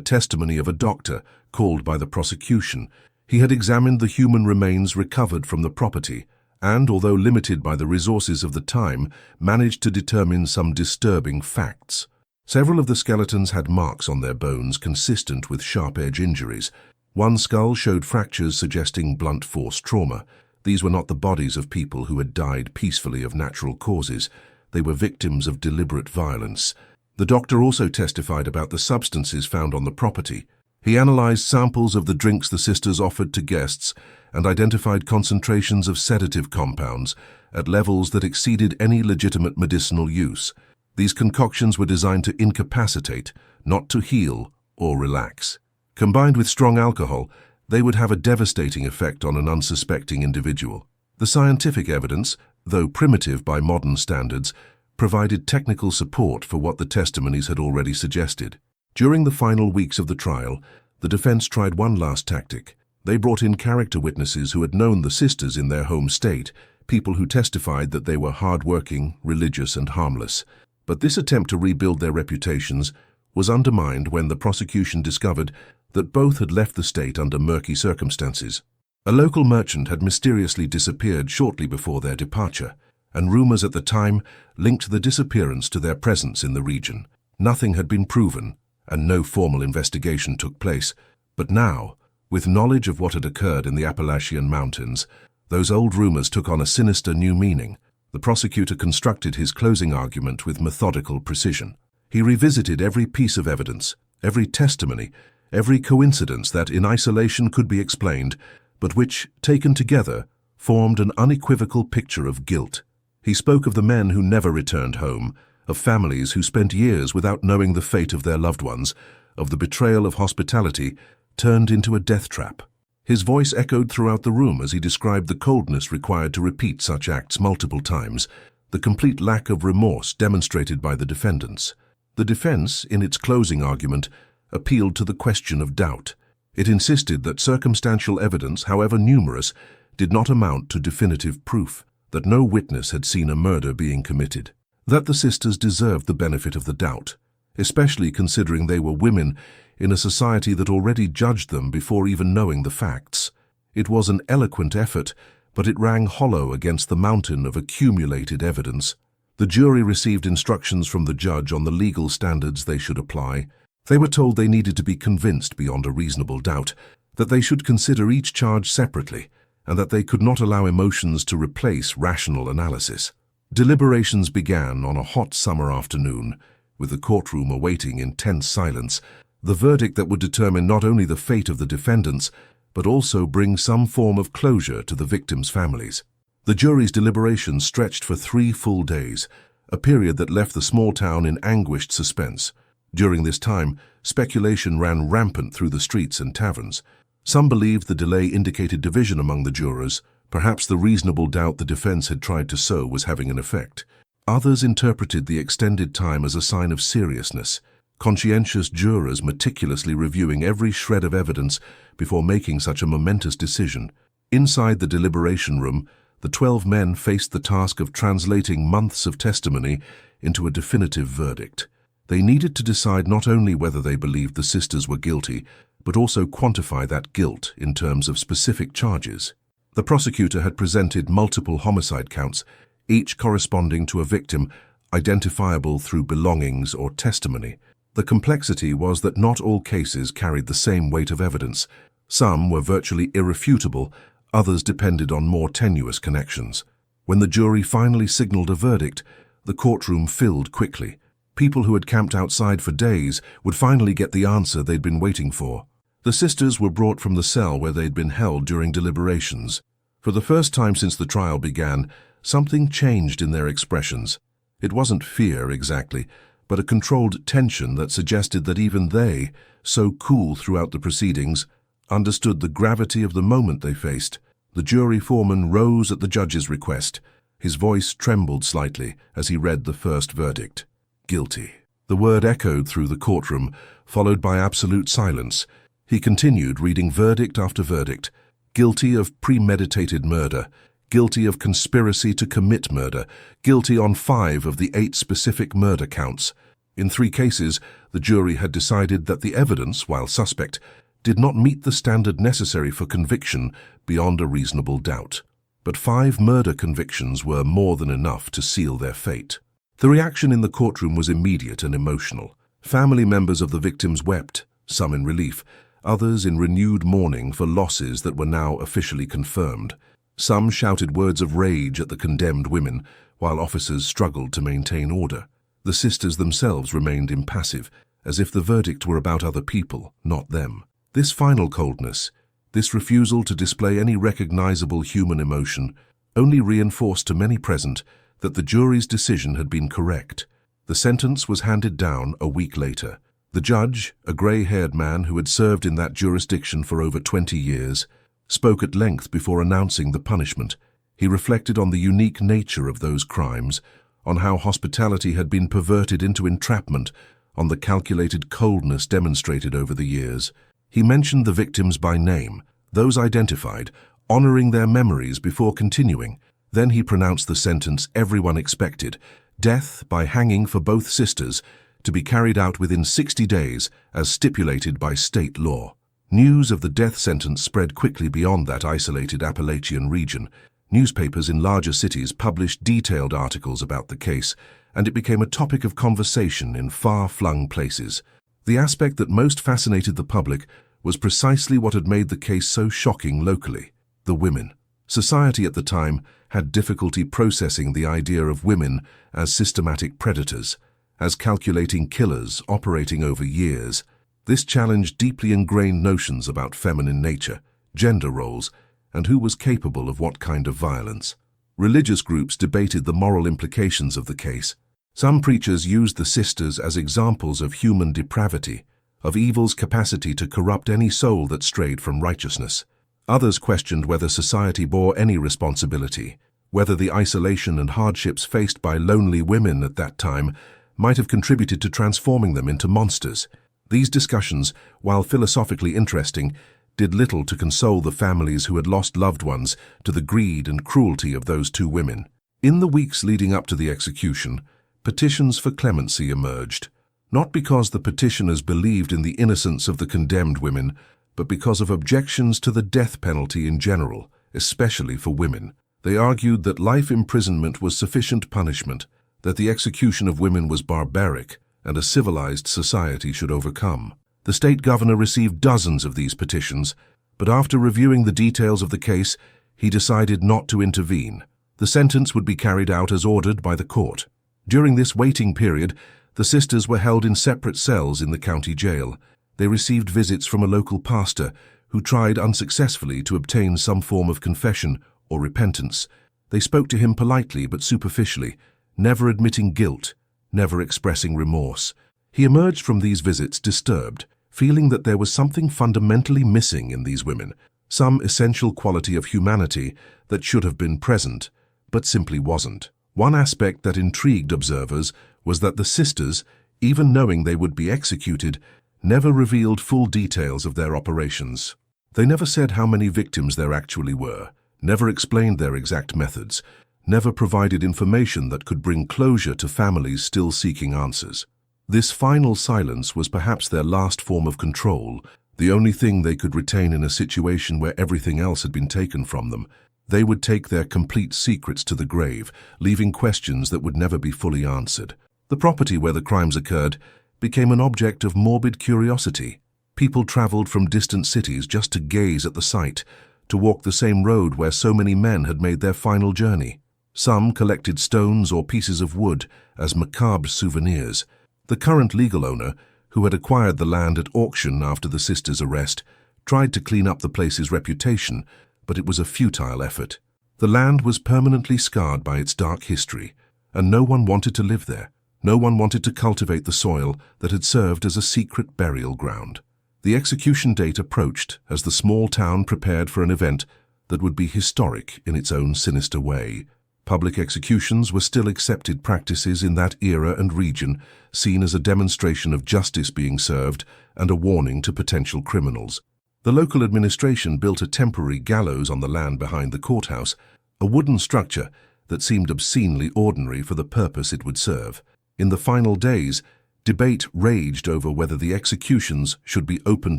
testimony of a doctor called by the prosecution. He had examined the human remains recovered from the property and, although limited by the resources of the time, managed to determine some disturbing facts. Several of the skeletons had marks on their bones consistent with sharp-edge injuries. One skull showed fractures suggesting blunt force trauma. These were not the bodies of people who had died peacefully of natural causes. They were victims of deliberate violence. The doctor also testified about the substances found on the property. He analyzed samples of the drinks the sisters offered to guests and identified concentrations of sedative compounds at levels that exceeded any legitimate medicinal use. These concoctions were designed to incapacitate, not to heal or relax. Combined with strong alcohol, they would have a devastating effect on an unsuspecting individual. The scientific evidence, though primitive by modern standards, provided technical support for what the testimonies had already suggested. During the final weeks of the trial, the defense tried one last tactic. They brought in character witnesses who had known the sisters in their home state, people who testified that they were hard-working, religious, and harmless. But this attempt to rebuild their reputations was undermined when the prosecution discovered that both had left the state under murky circumstances. A local merchant had mysteriously disappeared shortly before their departure, and rumors at the time linked the disappearance to their presence in the region. Nothing had been proven, and no formal investigation took place. But now, with knowledge of what had occurred in the Appalachian Mountains, those old rumors took on a sinister new meaning. The prosecutor constructed his closing argument with methodical precision. He revisited every piece of evidence, every testimony, every coincidence that in isolation could be explained, but which, taken together, formed an unequivocal picture of guilt. He spoke of the men who never returned home, of families who spent years without knowing the fate of their loved ones, of the betrayal of hospitality turned into a death trap. His voice echoed throughout the room as he described the coldness required to repeat such acts multiple times, the complete lack of remorse demonstrated by the defendants. The defense, in its closing argument, appealed to the question of doubt. It insisted that circumstantial evidence, however numerous, did not amount to definitive proof, that no witness had seen a murder being committed, that the sisters deserved the benefit of the doubt, especially considering they were women in a society that already judged them before even knowing the facts. It was an eloquent effort, but it rang hollow against the mountain of accumulated evidence. The jury received instructions from the judge on the legal standards they should apply. They were told they needed to be convinced beyond a reasonable doubt, that they should consider each charge separately, and that they could not allow emotions to replace rational analysis. Deliberations began on a hot summer afternoon, with the courtroom awaiting in tense silence the verdict that would determine not only the fate of the defendants, but also bring some form of closure to the victims' families. The jury's deliberations stretched for 3 full days, a period that left the small town in anguished suspense. During this time, speculation ran rampant through the streets and taverns. Some believed the delay indicated division among the jurors. Perhaps the reasonable doubt the defense had tried to sow was having an effect. Others interpreted the extended time as a sign of seriousness, conscientious jurors meticulously reviewing every shred of evidence before making such a momentous decision. Inside the deliberation room, the 12 men faced the task of translating months of testimony into a definitive verdict. They needed to decide not only whether they believed the sisters were guilty, but also quantify that guilt in terms of specific charges. The prosecutor had presented multiple homicide counts, each corresponding to a victim identifiable through belongings or testimony. The complexity was that not all cases carried the same weight of evidence. Some were virtually irrefutable, others depended on more tenuous connections. When the jury finally signaled a verdict, the courtroom filled quickly. People who had camped outside for days would finally get the answer they'd been waiting for. The sisters were brought from the cell where they'd been held during deliberations. For the first time since the trial began, something changed in their expressions. It wasn't fear exactly, but a controlled tension that suggested that even they, so cool throughout the proceedings, understood the gravity of the moment they faced. The jury foreman rose at the judge's request. His voice trembled slightly as he read the first verdict. Guilty. The word echoed through the courtroom, followed by absolute silence. He continued reading verdict after verdict. Guilty of premeditated murder, guilty of conspiracy to commit murder, guilty on 5 of the 8 specific murder counts. In 3 cases, the jury had decided that the evidence, while suspect, did not meet the standard necessary for conviction beyond a reasonable doubt. But 5 murder convictions were more than enough to seal their fate. The reaction in the courtroom was immediate and emotional. Family members of the victims wept, some in relief, others in renewed mourning for losses that were now officially confirmed. Some shouted words of rage at the condemned women, while officers struggled to maintain order. The sisters themselves remained impassive, as if the verdict were about other people, not them. This final coldness, this refusal to display any recognizable human emotion, only reinforced to many present that the jury's decision had been correct. The sentence was handed down a week later. The judge, a grey-haired man who had served in that jurisdiction for over 20 years, spoke at length before announcing the punishment. He reflected on the unique nature of those crimes, on how hospitality had been perverted into entrapment, on the calculated coldness demonstrated over the years. He mentioned the victims by name, those identified, honoring their memories before continuing. Then he pronounced the sentence everyone expected, death by hanging for both sisters, to be carried out within 60 days, as stipulated by state law. News of the death sentence spread quickly beyond that isolated Appalachian region. Newspapers in larger cities published detailed articles about the case, and it became a topic of conversation in far-flung places. The aspect that most fascinated the public was precisely what had made the case so shocking locally: the women. Society at the time had difficulty processing the idea of women as systematic predators, as calculating killers operating over years. This challenged deeply ingrained notions about feminine nature, gender roles, and who was capable of what kind of violence. Religious groups debated the moral implications of the case. Some preachers used the sisters as examples of human depravity, of evil's capacity to corrupt any soul that strayed from righteousness. Others questioned whether society bore any responsibility, whether the isolation and hardships faced by lonely women at that time might have contributed to transforming them into monsters. These discussions, while philosophically interesting, did little to console the families who had lost loved ones to the greed and cruelty of those 2 women. In the weeks leading up to the execution, petitions for clemency emerged, not because the petitioners believed in the innocence of the condemned women, but because of objections to the death penalty in general, especially for women. They argued that life imprisonment was sufficient punishment, that the execution of women was barbaric, and a civilized society should overcome. The state governor received dozens of these petitions, but after reviewing the details of the case, he decided not to intervene. The sentence would be carried out as ordered by the court. During this waiting period, the sisters were held in separate cells in the county jail. They received visits from a local pastor who tried unsuccessfully to obtain some form of confession or repentance. They spoke to him politely but superficially, never admitting guilt, never expressing remorse. He emerged from these visits disturbed, feeling that there was something fundamentally missing in these women, some essential quality of humanity that should have been present, but simply wasn't. One aspect that intrigued observers was that the sisters, even knowing they would be executed, never revealed full details of their operations. They never said how many victims there actually were, never explained their exact methods, never provided information that could bring closure to families still seeking answers. This final silence was perhaps their last form of control, the only thing they could retain in a situation where everything else had been taken from them. They would take their complete secrets to the grave, leaving questions that would never be fully answered. The property where the crimes occurred became an object of morbid curiosity. People traveled from distant cities just to gaze at the site, to walk the same road where so many men had made their final journey. Some collected stones or pieces of wood as macabre souvenirs. The current legal owner, who had acquired the land at auction after the sisters' arrest, tried to clean up the place's reputation, but it was a futile effort. The land was permanently scarred by its dark history, and no one wanted to live there. No one wanted to cultivate the soil that had served as a secret burial ground. The execution date approached as the small town prepared for an event that would be historic in its own sinister way. Public executions were still accepted practices in that era and region, seen as a demonstration of justice being served and a warning to potential criminals. The local administration built a temporary gallows on the land behind the courthouse, a wooden structure that seemed obscenely ordinary for the purpose it would serve. In the final days, debate raged over whether the executions should be open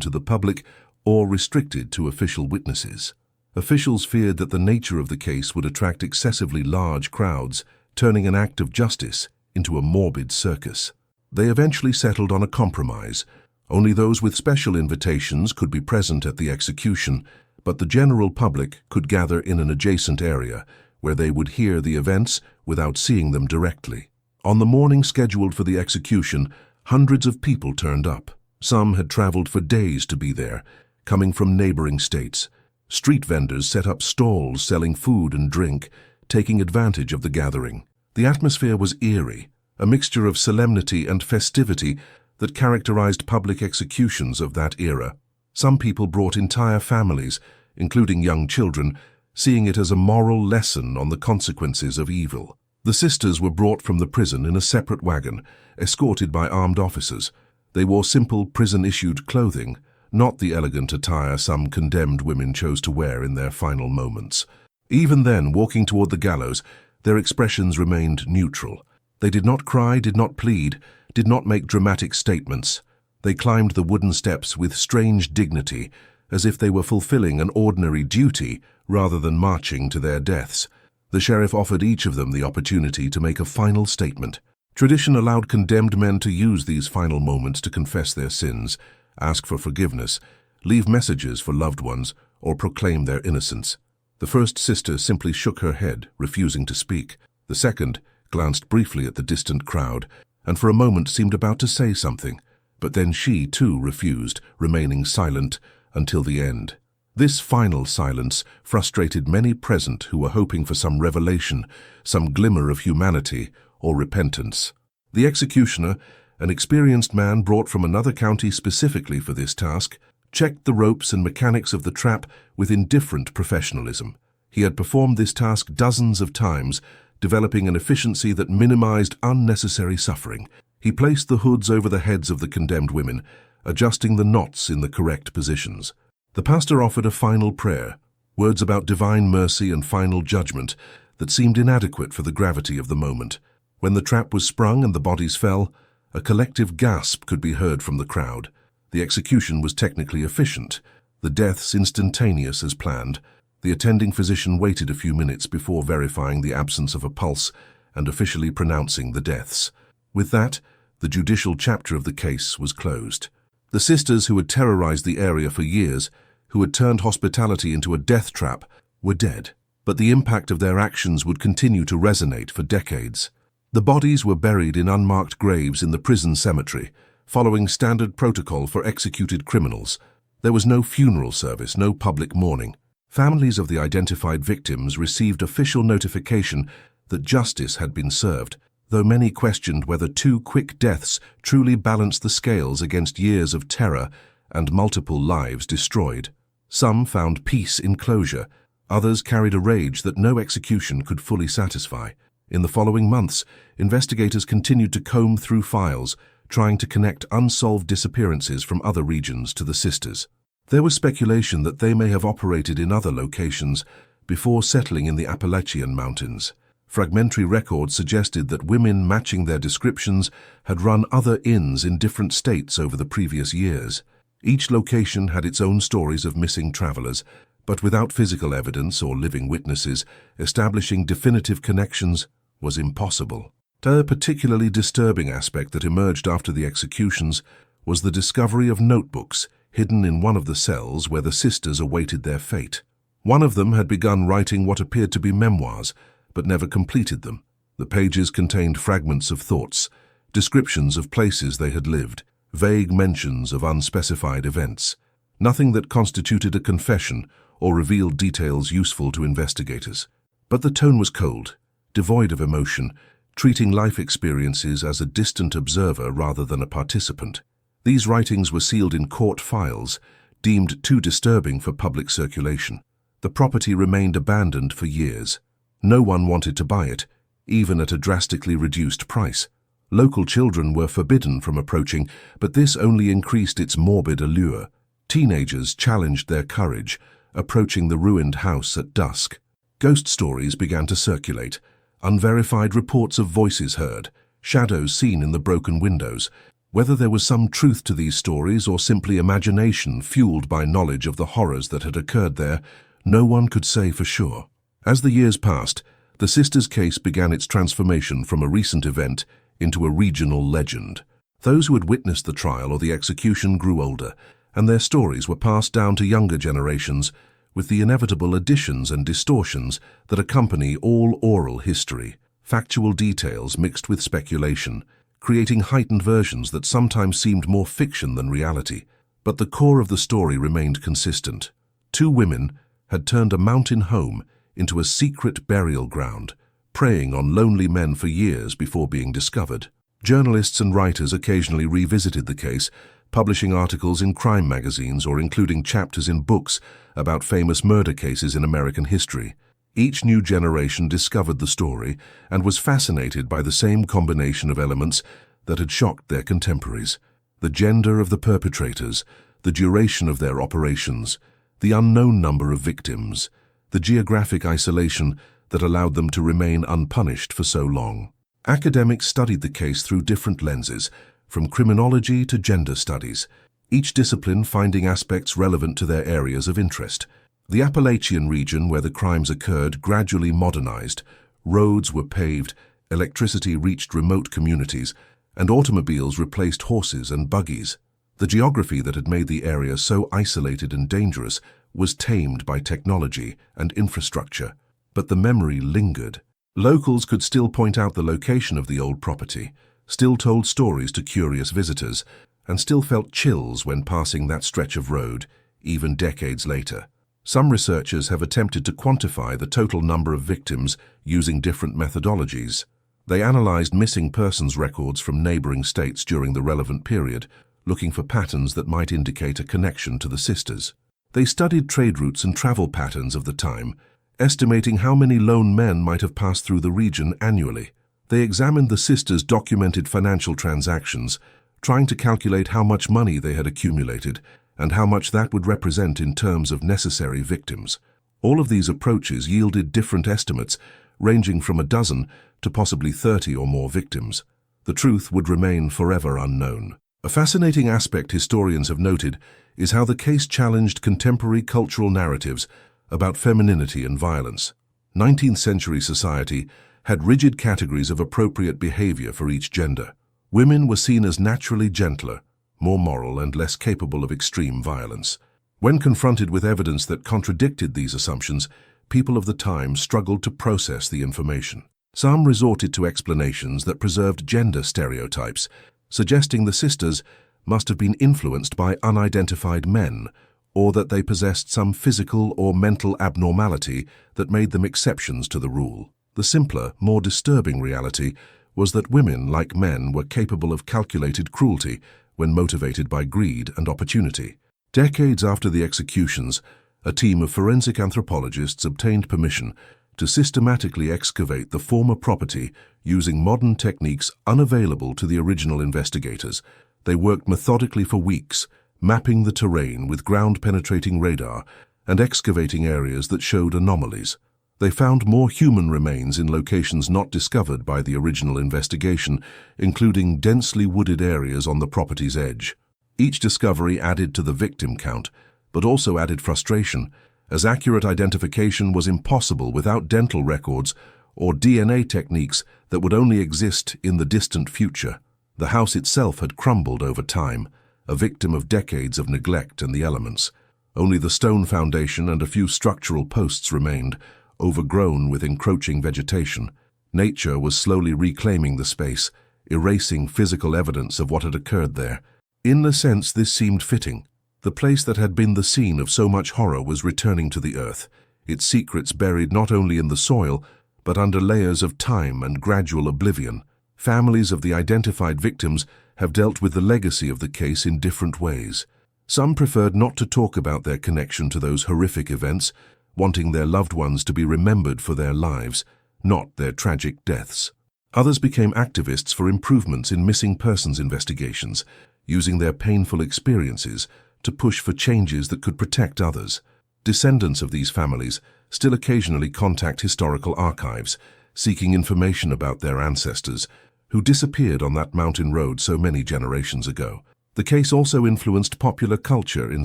to the public or restricted to official witnesses. Officials feared that the nature of the case would attract excessively large crowds, turning an act of justice into a morbid circus. They eventually settled on a compromise. Only those with special invitations could be present at the execution, but the general public could gather in an adjacent area where they would hear the events without seeing them directly. On the morning scheduled for the execution, hundreds of people turned up. Some had traveled for days to be there, coming from neighboring states. Street vendors set up stalls selling food and drink, taking advantage of the gathering. The atmosphere was eerie, a mixture of solemnity and festivity that characterized public executions of that era. Some people brought entire families, including young children, seeing it as a moral lesson on the consequences of evil. The sisters were brought from the prison in a separate wagon, escorted by armed officers. They wore simple prison-issued clothing, not the elegant attire some condemned women chose to wear in their final moments. Even then, walking toward the gallows, their expressions remained neutral. They did not cry, did not plead, did not make dramatic statements. They climbed the wooden steps with strange dignity, as if they were fulfilling an ordinary duty rather than marching to their deaths. The sheriff offered each of them the opportunity to make a final statement. Tradition allowed condemned men to use these final moments to confess their sins, ask for forgiveness, leave messages for loved ones, or proclaim their innocence. The first sister simply shook her head, refusing to speak. The second glanced briefly at the distant crowd, and for a moment seemed about to say something, but then she too refused, remaining silent until the end. This final silence frustrated many present who were hoping for some revelation, some glimmer of humanity or repentance. The executioner, an experienced man brought from another county specifically for this task, checked the ropes and mechanics of the trap with indifferent professionalism. He had performed this task dozens of times, developing an efficiency that minimized unnecessary suffering. He placed the hoods over the heads of the condemned women, adjusting the knots in the correct positions. The pastor offered a final prayer, words about divine mercy and final judgment that seemed inadequate for the gravity of the moment. When the trap was sprung and the bodies fell, a collective gasp could be heard from the crowd. The execution was technically efficient, the deaths instantaneous as planned. The attending physician waited a few minutes before verifying the absence of a pulse and officially pronouncing the deaths. With that, the judicial chapter of the case was closed. The sisters who had terrorized the area for years, who had turned hospitality into a death trap, were dead, but the impact of their actions would continue to resonate for decades. The bodies were buried in unmarked graves in the prison cemetery, following standard protocol for executed criminals. There was no funeral service, no public mourning. Families of the identified victims received official notification that justice had been served, though many questioned whether two quick deaths truly balanced the scales against years of terror and multiple lives destroyed. Some found peace in closure, others carried a rage that no execution could fully satisfy. In the following months, investigators continued to comb through files, trying to connect unsolved disappearances from other regions to the sisters. There was speculation that they may have operated in other locations before settling in the Appalachian Mountains. Fragmentary records suggested that women matching their descriptions had run other inns in different states over the previous years. Each location had its own stories of missing travelers, but without physical evidence or living witnesses, establishing definitive connections was impossible. A particularly disturbing aspect that emerged after the executions was the discovery of notebooks hidden in one of the cells where the sisters awaited their fate. One of them had begun writing what appeared to be memoirs, but never completed them. The pages contained fragments of thoughts, descriptions of places they had lived, vague mentions of unspecified events, nothing that constituted a confession or revealed details useful to investigators. But the tone was cold, devoid of emotion, treating life experiences as a distant observer rather than a participant. These writings were sealed in court files, deemed too disturbing for public circulation. The property remained abandoned for years. No one wanted to buy it, even at a drastically reduced price. Local children were forbidden from approaching, but this only increased its morbid allure. Teenagers challenged their courage, approaching the ruined house at dusk. Ghost stories began to circulate, unverified reports of voices heard, shadows seen in the broken windows. Whether there was some truth to these stories or simply imagination fueled by knowledge of the horrors that had occurred there, no one could say for sure. As the years passed, the sisters' case began its transformation from a recent event into a regional legend. Those who had witnessed the trial or the execution grew older, and their stories were passed down to younger generations with the inevitable additions and distortions that accompany all oral history, factual details mixed with speculation, creating heightened versions that sometimes seemed more fiction than reality. But the core of the story remained consistent. Two women had turned a mountain home into a secret burial ground, preying on lonely men for years before being discovered. Journalists and writers occasionally revisited the case, publishing articles in crime magazines or including chapters in books about famous murder cases in American history. Each new generation discovered the story and was fascinated by the same combination of elements that had shocked their contemporaries: the gender of the perpetrators, the duration of their operations, the unknown number of victims, the geographic isolation that allowed them to remain unpunished for so long. Academics studied the case through different lenses, from criminology to gender studies, each discipline finding aspects relevant to their areas of interest. The Appalachian region where the crimes occurred gradually modernized. Roads were paved, electricity reached remote communities, and automobiles replaced horses and buggies. The geography that had made the area so isolated and dangerous was tamed by technology and infrastructure, but the memory lingered. Locals could still point out the location of the old property, still told stories to curious visitors, and still felt chills when passing that stretch of road, even decades later. Some researchers have attempted to quantify the total number of victims using different methodologies. They analyzed missing persons records from neighboring states during the relevant period, looking for patterns that might indicate a connection to the sisters. They studied trade routes and travel patterns of the time, estimating how many lone men might have passed through the region annually. They examined the sisters' documented financial transactions, trying to calculate how much money they had accumulated and how much that would represent in terms of necessary victims. All of these approaches yielded different estimates, ranging from a dozen to possibly 30 or more victims. The truth would remain forever unknown. A fascinating aspect historians have noted is how the case challenged contemporary cultural narratives about femininity and violence. 19th century society had rigid categories of appropriate behavior for each gender. Women were seen as naturally gentler, more moral, and less capable of extreme violence. When confronted with evidence that contradicted these assumptions, people of the time struggled to process the information. Some resorted to explanations that preserved gender stereotypes, suggesting the sisters must have been influenced by unidentified men, or that they possessed some physical or mental abnormality that made them exceptions to the rule. The simpler, more disturbing reality was that women, like men, were capable of calculated cruelty when motivated by greed and opportunity. Decades after the executions, a team of forensic anthropologists obtained permission to systematically excavate the former property using modern techniques unavailable to the original investigators. They worked methodically for weeks, mapping the terrain with ground-penetrating radar and excavating areas that showed anomalies. They found more human remains in locations not discovered by the original investigation, including densely wooded areas on the property's edge. Each discovery added to the victim count, but also added frustration, as accurate identification was impossible without dental records or DNA techniques that would only exist in the distant future. The house itself had crumbled over time, a victim of decades of neglect and the elements. Only the stone foundation and a few structural posts remained, overgrown with encroaching vegetation. Nature was slowly reclaiming the space, erasing physical evidence of what had occurred there. In a sense, this seemed fitting. The place that had been the scene of so much horror was returning to the earth, its secrets buried not only in the soil, but under layers of time and gradual oblivion. Families of the identified victims have dealt with the legacy of the case in different ways. Some preferred not to talk about their connection to those horrific events, wanting their loved ones to be remembered for their lives, not their tragic deaths. Others became activists for improvements in missing persons investigations, using their painful experiences to push for changes that could protect others. Descendants of these families still occasionally contact historical archives, seeking information about their ancestors who disappeared on that mountain road so many generations ago. The case also influenced popular culture in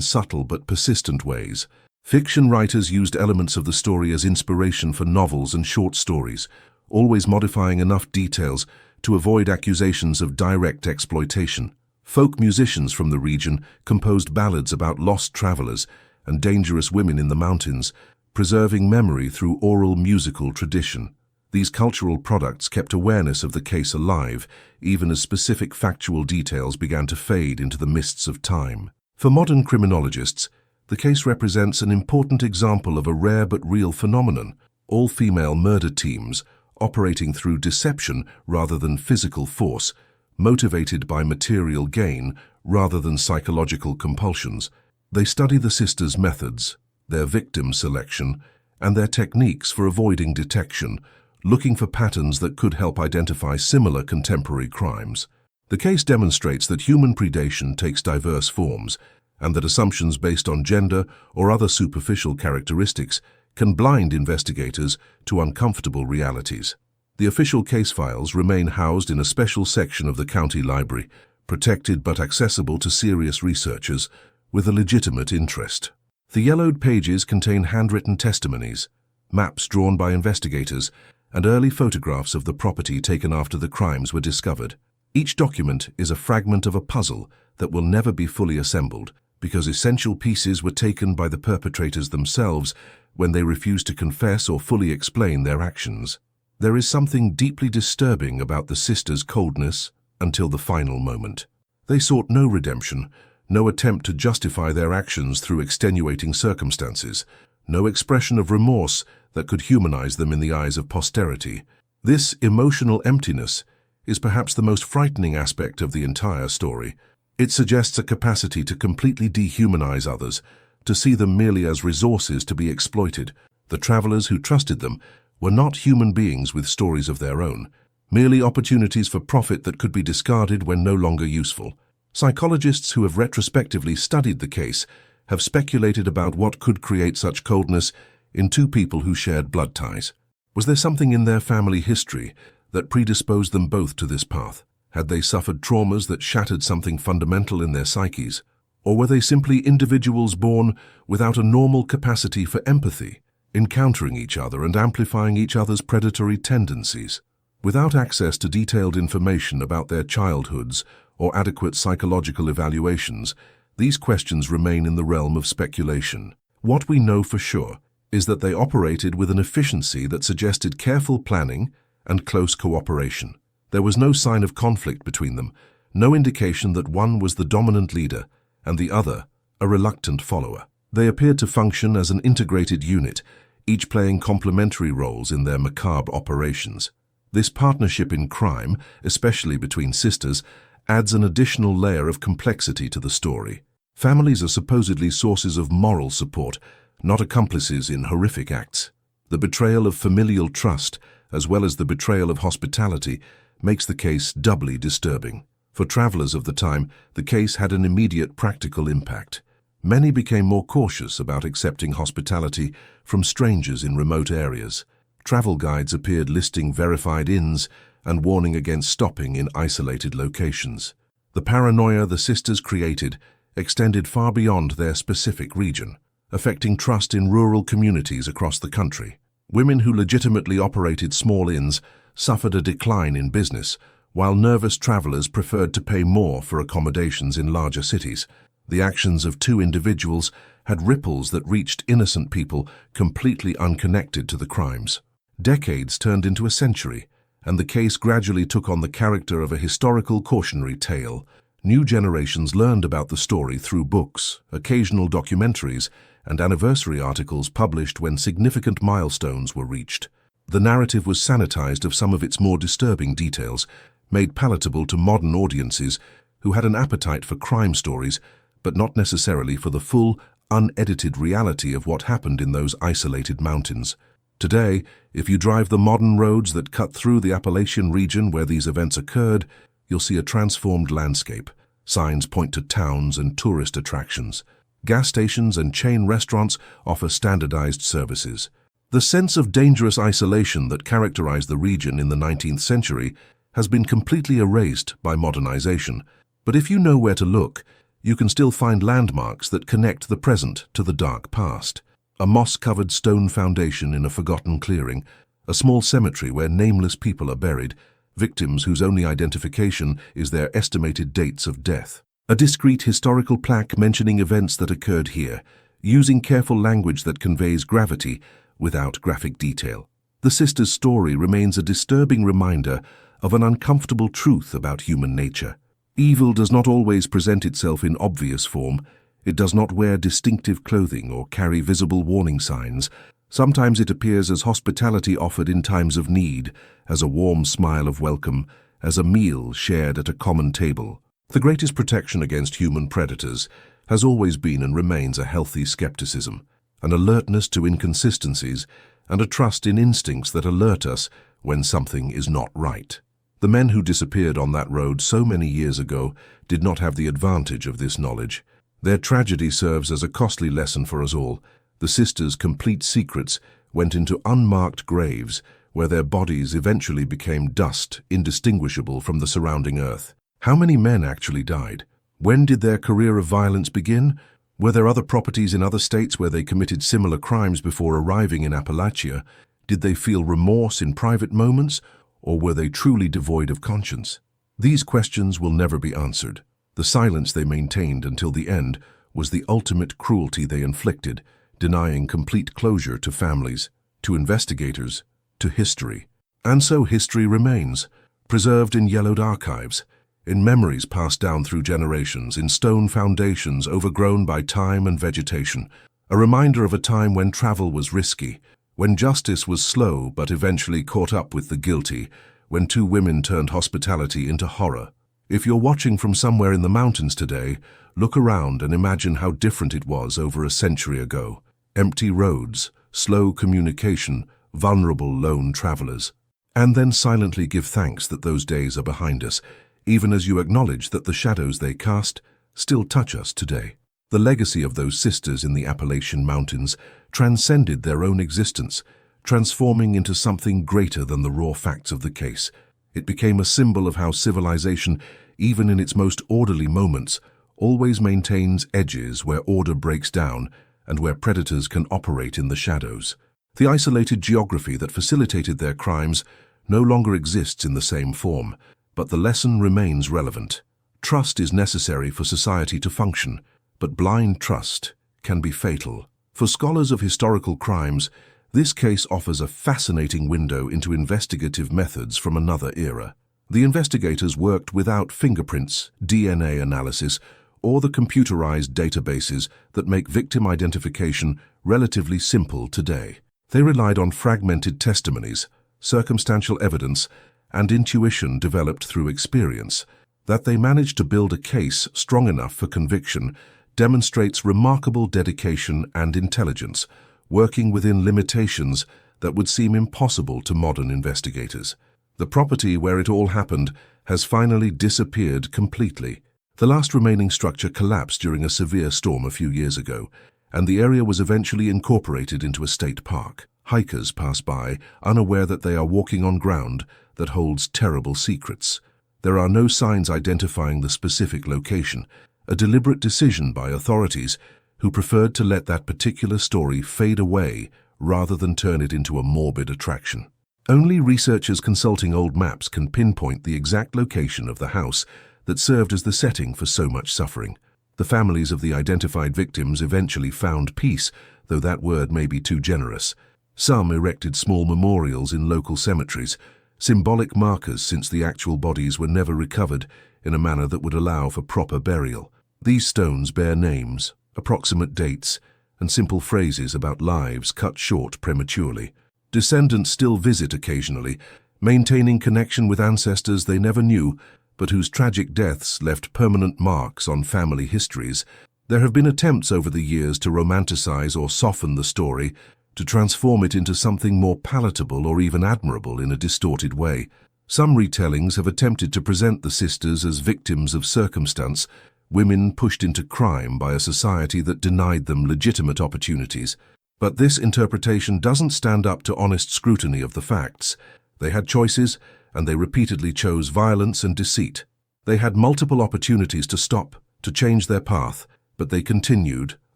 subtle but persistent ways. Fiction writers used elements of the story as inspiration for novels and short stories, always modifying enough details to avoid accusations of direct exploitation. Folk musicians from the region composed ballads about lost travelers and dangerous women in the mountains, preserving memory through oral musical tradition. These cultural products kept awareness of the case alive, even as specific factual details began to fade into the mists of time. For modern criminologists, the case represents an important example of a rare but real phenomenon: all-female murder teams operating through deception rather than physical force, motivated by material gain rather than psychological compulsions. They study the sisters' methods, their victim selection, and their techniques for avoiding detection, looking for patterns that could help identify similar contemporary crimes. The case demonstrates that human predation takes diverse forms, and that assumptions based on gender or other superficial characteristics can blind investigators to uncomfortable realities. The official case files remain housed in a special section of the county library, protected but accessible to serious researchers with a legitimate interest. The yellowed pages contain handwritten testimonies, maps drawn by investigators, and early photographs of the property taken after the crimes were discovered. Each document is a fragment of a puzzle that will never be fully assembled, because essential pieces were taken by the perpetrators themselves when they refused to confess or fully explain their actions. There is something deeply disturbing about the sisters' coldness until the final moment. They sought no redemption, no attempt to justify their actions through extenuating circumstances, no expression of remorse that could humanize them in the eyes of posterity. This emotional emptiness is perhaps the most frightening aspect of the entire story. It suggests a capacity to completely dehumanize others, to see them merely as resources to be exploited. The travelers who trusted them were not human beings with stories of their own, merely opportunities for profit that could be discarded when no longer useful. Psychologists who have retrospectively studied the case have speculated about what could create such coldness in two people who shared blood ties. Was there something in their family history that predisposed them both to this path? Had they suffered traumas that shattered something fundamental in their psyches? Or were they simply individuals born without a normal capacity for empathy, encountering each other and amplifying each other's predatory tendencies? Without access to detailed information about their childhoods or adequate psychological evaluations, these questions remain in the realm of speculation. What we know for sure is that they operated with an efficiency that suggested careful planning and close cooperation. There was no sign of conflict between them, no indication that one was the dominant leader and the other a reluctant follower. They appeared to function as an integrated unit, each playing complementary roles in their macabre operations. This partnership in crime, especially between sisters, adds an additional layer of complexity to the story. Families are supposedly sources of moral support, not accomplices in horrific acts. The betrayal of familial trust, as well as the betrayal of hospitality, makes the case doubly disturbing. For travelers of the time, the case had an immediate practical impact. Many became more cautious about accepting hospitality from strangers in remote areas. Travel guides appeared listing verified inns and warning against stopping in isolated locations. The paranoia the sisters created extended far beyond their specific region, affecting trust in rural communities across the country. Women who legitimately operated small inns suffered a decline in business, while nervous travelers preferred to pay more for accommodations in larger cities. The actions of two individuals had ripples that reached innocent people completely unconnected to the crimes. Decades turned into a century, and the case gradually took on the character of a historical cautionary tale. New generations learned about the story through books, occasional documentaries, and anniversary articles published when significant milestones were reached. The narrative was sanitized of some of its more disturbing details, made palatable to modern audiences who had an appetite for crime stories, but not necessarily for the full, unedited reality of what happened in those isolated mountains. Today, if you drive the modern roads that cut through the Appalachian region where these events occurred, you'll see a transformed landscape. Signs point to towns and tourist attractions. Gas stations and chain restaurants offer standardized services. The sense of dangerous isolation that characterized the region in the 19th century has been completely erased by modernization. But if you know where to look, you can still find landmarks that connect the present to the dark past. A moss-covered stone foundation in a forgotten clearing, a small cemetery where nameless people are buried, victims whose only identification is their estimated dates of death. A discreet historical plaque mentioning events that occurred here, using careful language that conveys gravity without graphic detail. The sisters' story remains a disturbing reminder of an uncomfortable truth about human nature. Evil does not always present itself in obvious form. It does not wear distinctive clothing or carry visible warning signs. Sometimes it appears as hospitality offered in times of need, as a warm smile of welcome, as a meal shared at a common table. The greatest protection against human predators has always been and remains a healthy skepticism, an alertness to inconsistencies, and a trust in instincts that alert us when something is not right. The men who disappeared on that road so many years ago did not have the advantage of this knowledge. Their tragedy serves as a costly lesson for us all. The sisters' complete secrets went into unmarked graves where their bodies eventually became dust indistinguishable from the surrounding earth. How many men actually died? When did their career of violence begin? Were there other properties in other states where they committed similar crimes before arriving in Appalachia? Did they feel remorse in private moments, or were they truly devoid of conscience? These questions will never be answered. The silence they maintained until the end was the ultimate cruelty they inflicted, denying complete closure to families, to investigators, to history. And so history remains, preserved in yellowed archives, in memories passed down through generations, in stone foundations overgrown by time and vegetation, a reminder of a time when travel was risky, when justice was slow but eventually caught up with the guilty, when two women turned hospitality into horror. If you're watching from somewhere in the mountains today, look around and imagine how different it was over a century ago. Empty roads, slow communication, vulnerable lone travelers. And then silently give thanks that those days are behind us, even as you acknowledge that the shadows they cast still touch us today. The legacy of those sisters in the Appalachian Mountains transcended their own existence, transforming into something greater than the raw facts of the case. It became a symbol of how civilization, even in its most orderly moments, always maintains edges where order breaks down and where predators can operate in the shadows. The isolated geography that facilitated their crimes no longer exists in the same form, but the lesson remains relevant. Trust is necessary for society to function, but blind trust can be fatal. For scholars of historical crimes, this case offers a fascinating window into investigative methods from another era. The investigators worked without fingerprints, DNA analysis, or the computerized databases that make victim identification relatively simple today. They relied on fragmented testimonies, circumstantial evidence, and intuition developed through experience. That they managed to build a case strong enough for conviction demonstrates remarkable dedication and intelligence, working within limitations that would seem impossible to modern investigators. The property where it all happened has finally disappeared completely. The last remaining structure collapsed during a severe storm a few years ago, and the area was eventually incorporated into a state park. Hikers pass by, unaware that they are walking on ground that holds terrible secrets. There are no signs identifying the specific location, a deliberate decision by authorities who preferred to let that particular story fade away rather than turn it into a morbid attraction. Only researchers consulting old maps can pinpoint the exact location of the house that served as the setting for so much suffering. The families of the identified victims eventually found peace, though that word may be too generous. Some erected small memorials in local cemeteries, symbolic markers since the actual bodies were never recovered in a manner that would allow for proper burial. These stones bear names, approximate dates, and simple phrases about lives cut short prematurely. Descendants still visit occasionally, maintaining connection with ancestors they never knew, but whose tragic deaths left permanent marks on family histories. There have been attempts over the years to romanticize or soften the story, to transform it into something more palatable or even admirable in a distorted way. Some retellings have attempted to present the sisters as victims of circumstance, women pushed into crime by a society that denied them legitimate opportunities. But this interpretation doesn't stand up to honest scrutiny of the facts. They had choices, and they repeatedly chose violence and deceit. They had multiple opportunities to stop, to change their path, but they continued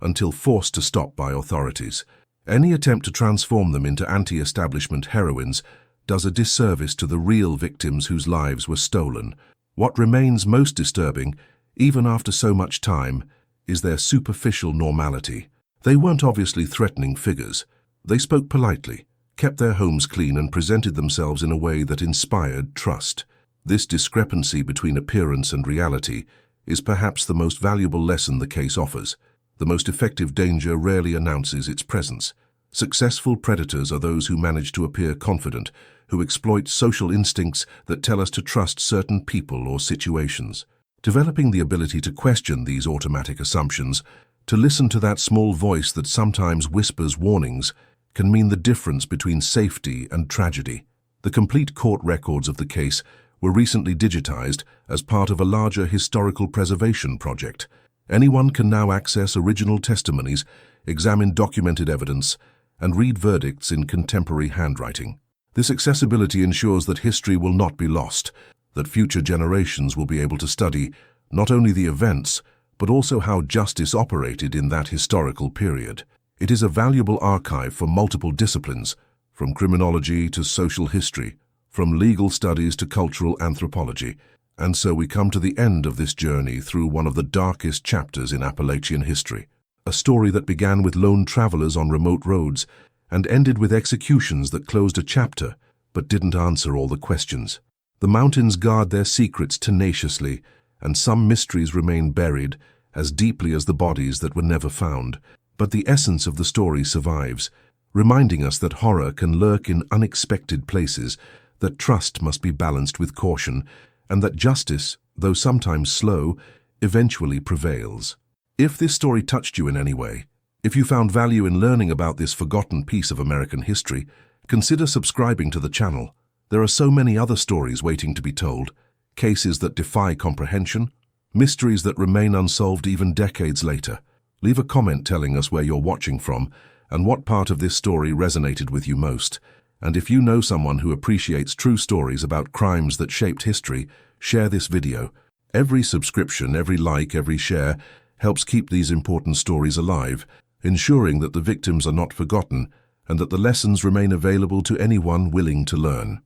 until forced to stop by authorities. Any attempt to transform them into anti-establishment heroines does a disservice to the real victims whose lives were stolen. What remains most disturbing, even after so much time, is their superficial normality. They weren't obviously threatening figures. They spoke politely, kept their homes clean, and presented themselves in a way that inspired trust. This discrepancy between appearance and reality is perhaps the most valuable lesson the case offers. The most effective danger rarely announces its presence. Successful predators are those who manage to appear confident, who exploit social instincts that tell us to trust certain people or situations. Developing the ability to question these automatic assumptions, to listen to that small voice that sometimes whispers warnings, can mean the difference between safety and tragedy. The complete court records of the case were recently digitized as part of a larger historical preservation project. Anyone can now access original testimonies, examine documented evidence, and read verdicts in contemporary handwriting. This accessibility ensures that history will not be lost, that future generations will be able to study not only the events, but also how justice operated in that historical period. It is a valuable archive for multiple disciplines, from criminology to social history, from legal studies to cultural anthropology. And so we come to the end of this journey through one of the darkest chapters in Appalachian history. A story that began with lone travelers on remote roads and ended with executions that closed a chapter but didn't answer all the questions. The mountains guard their secrets tenaciously, and some mysteries remain buried as deeply as the bodies that were never found. But the essence of the story survives, reminding us that horror can lurk in unexpected places, that trust must be balanced with caution, and that justice, though sometimes slow, eventually prevails. If this story touched you in any way, if you found value in learning about this forgotten piece of American history, consider subscribing to the channel. There are so many other stories waiting to be told, cases that defy comprehension, mysteries that remain unsolved even decades later. Leave a comment telling us where you're watching from and what part of this story resonated with you most. And if you know someone who appreciates true stories about crimes that shaped history, share this video. Every subscription, every like, every share helps keep these important stories alive, ensuring that the victims are not forgotten and that the lessons remain available to anyone willing to learn.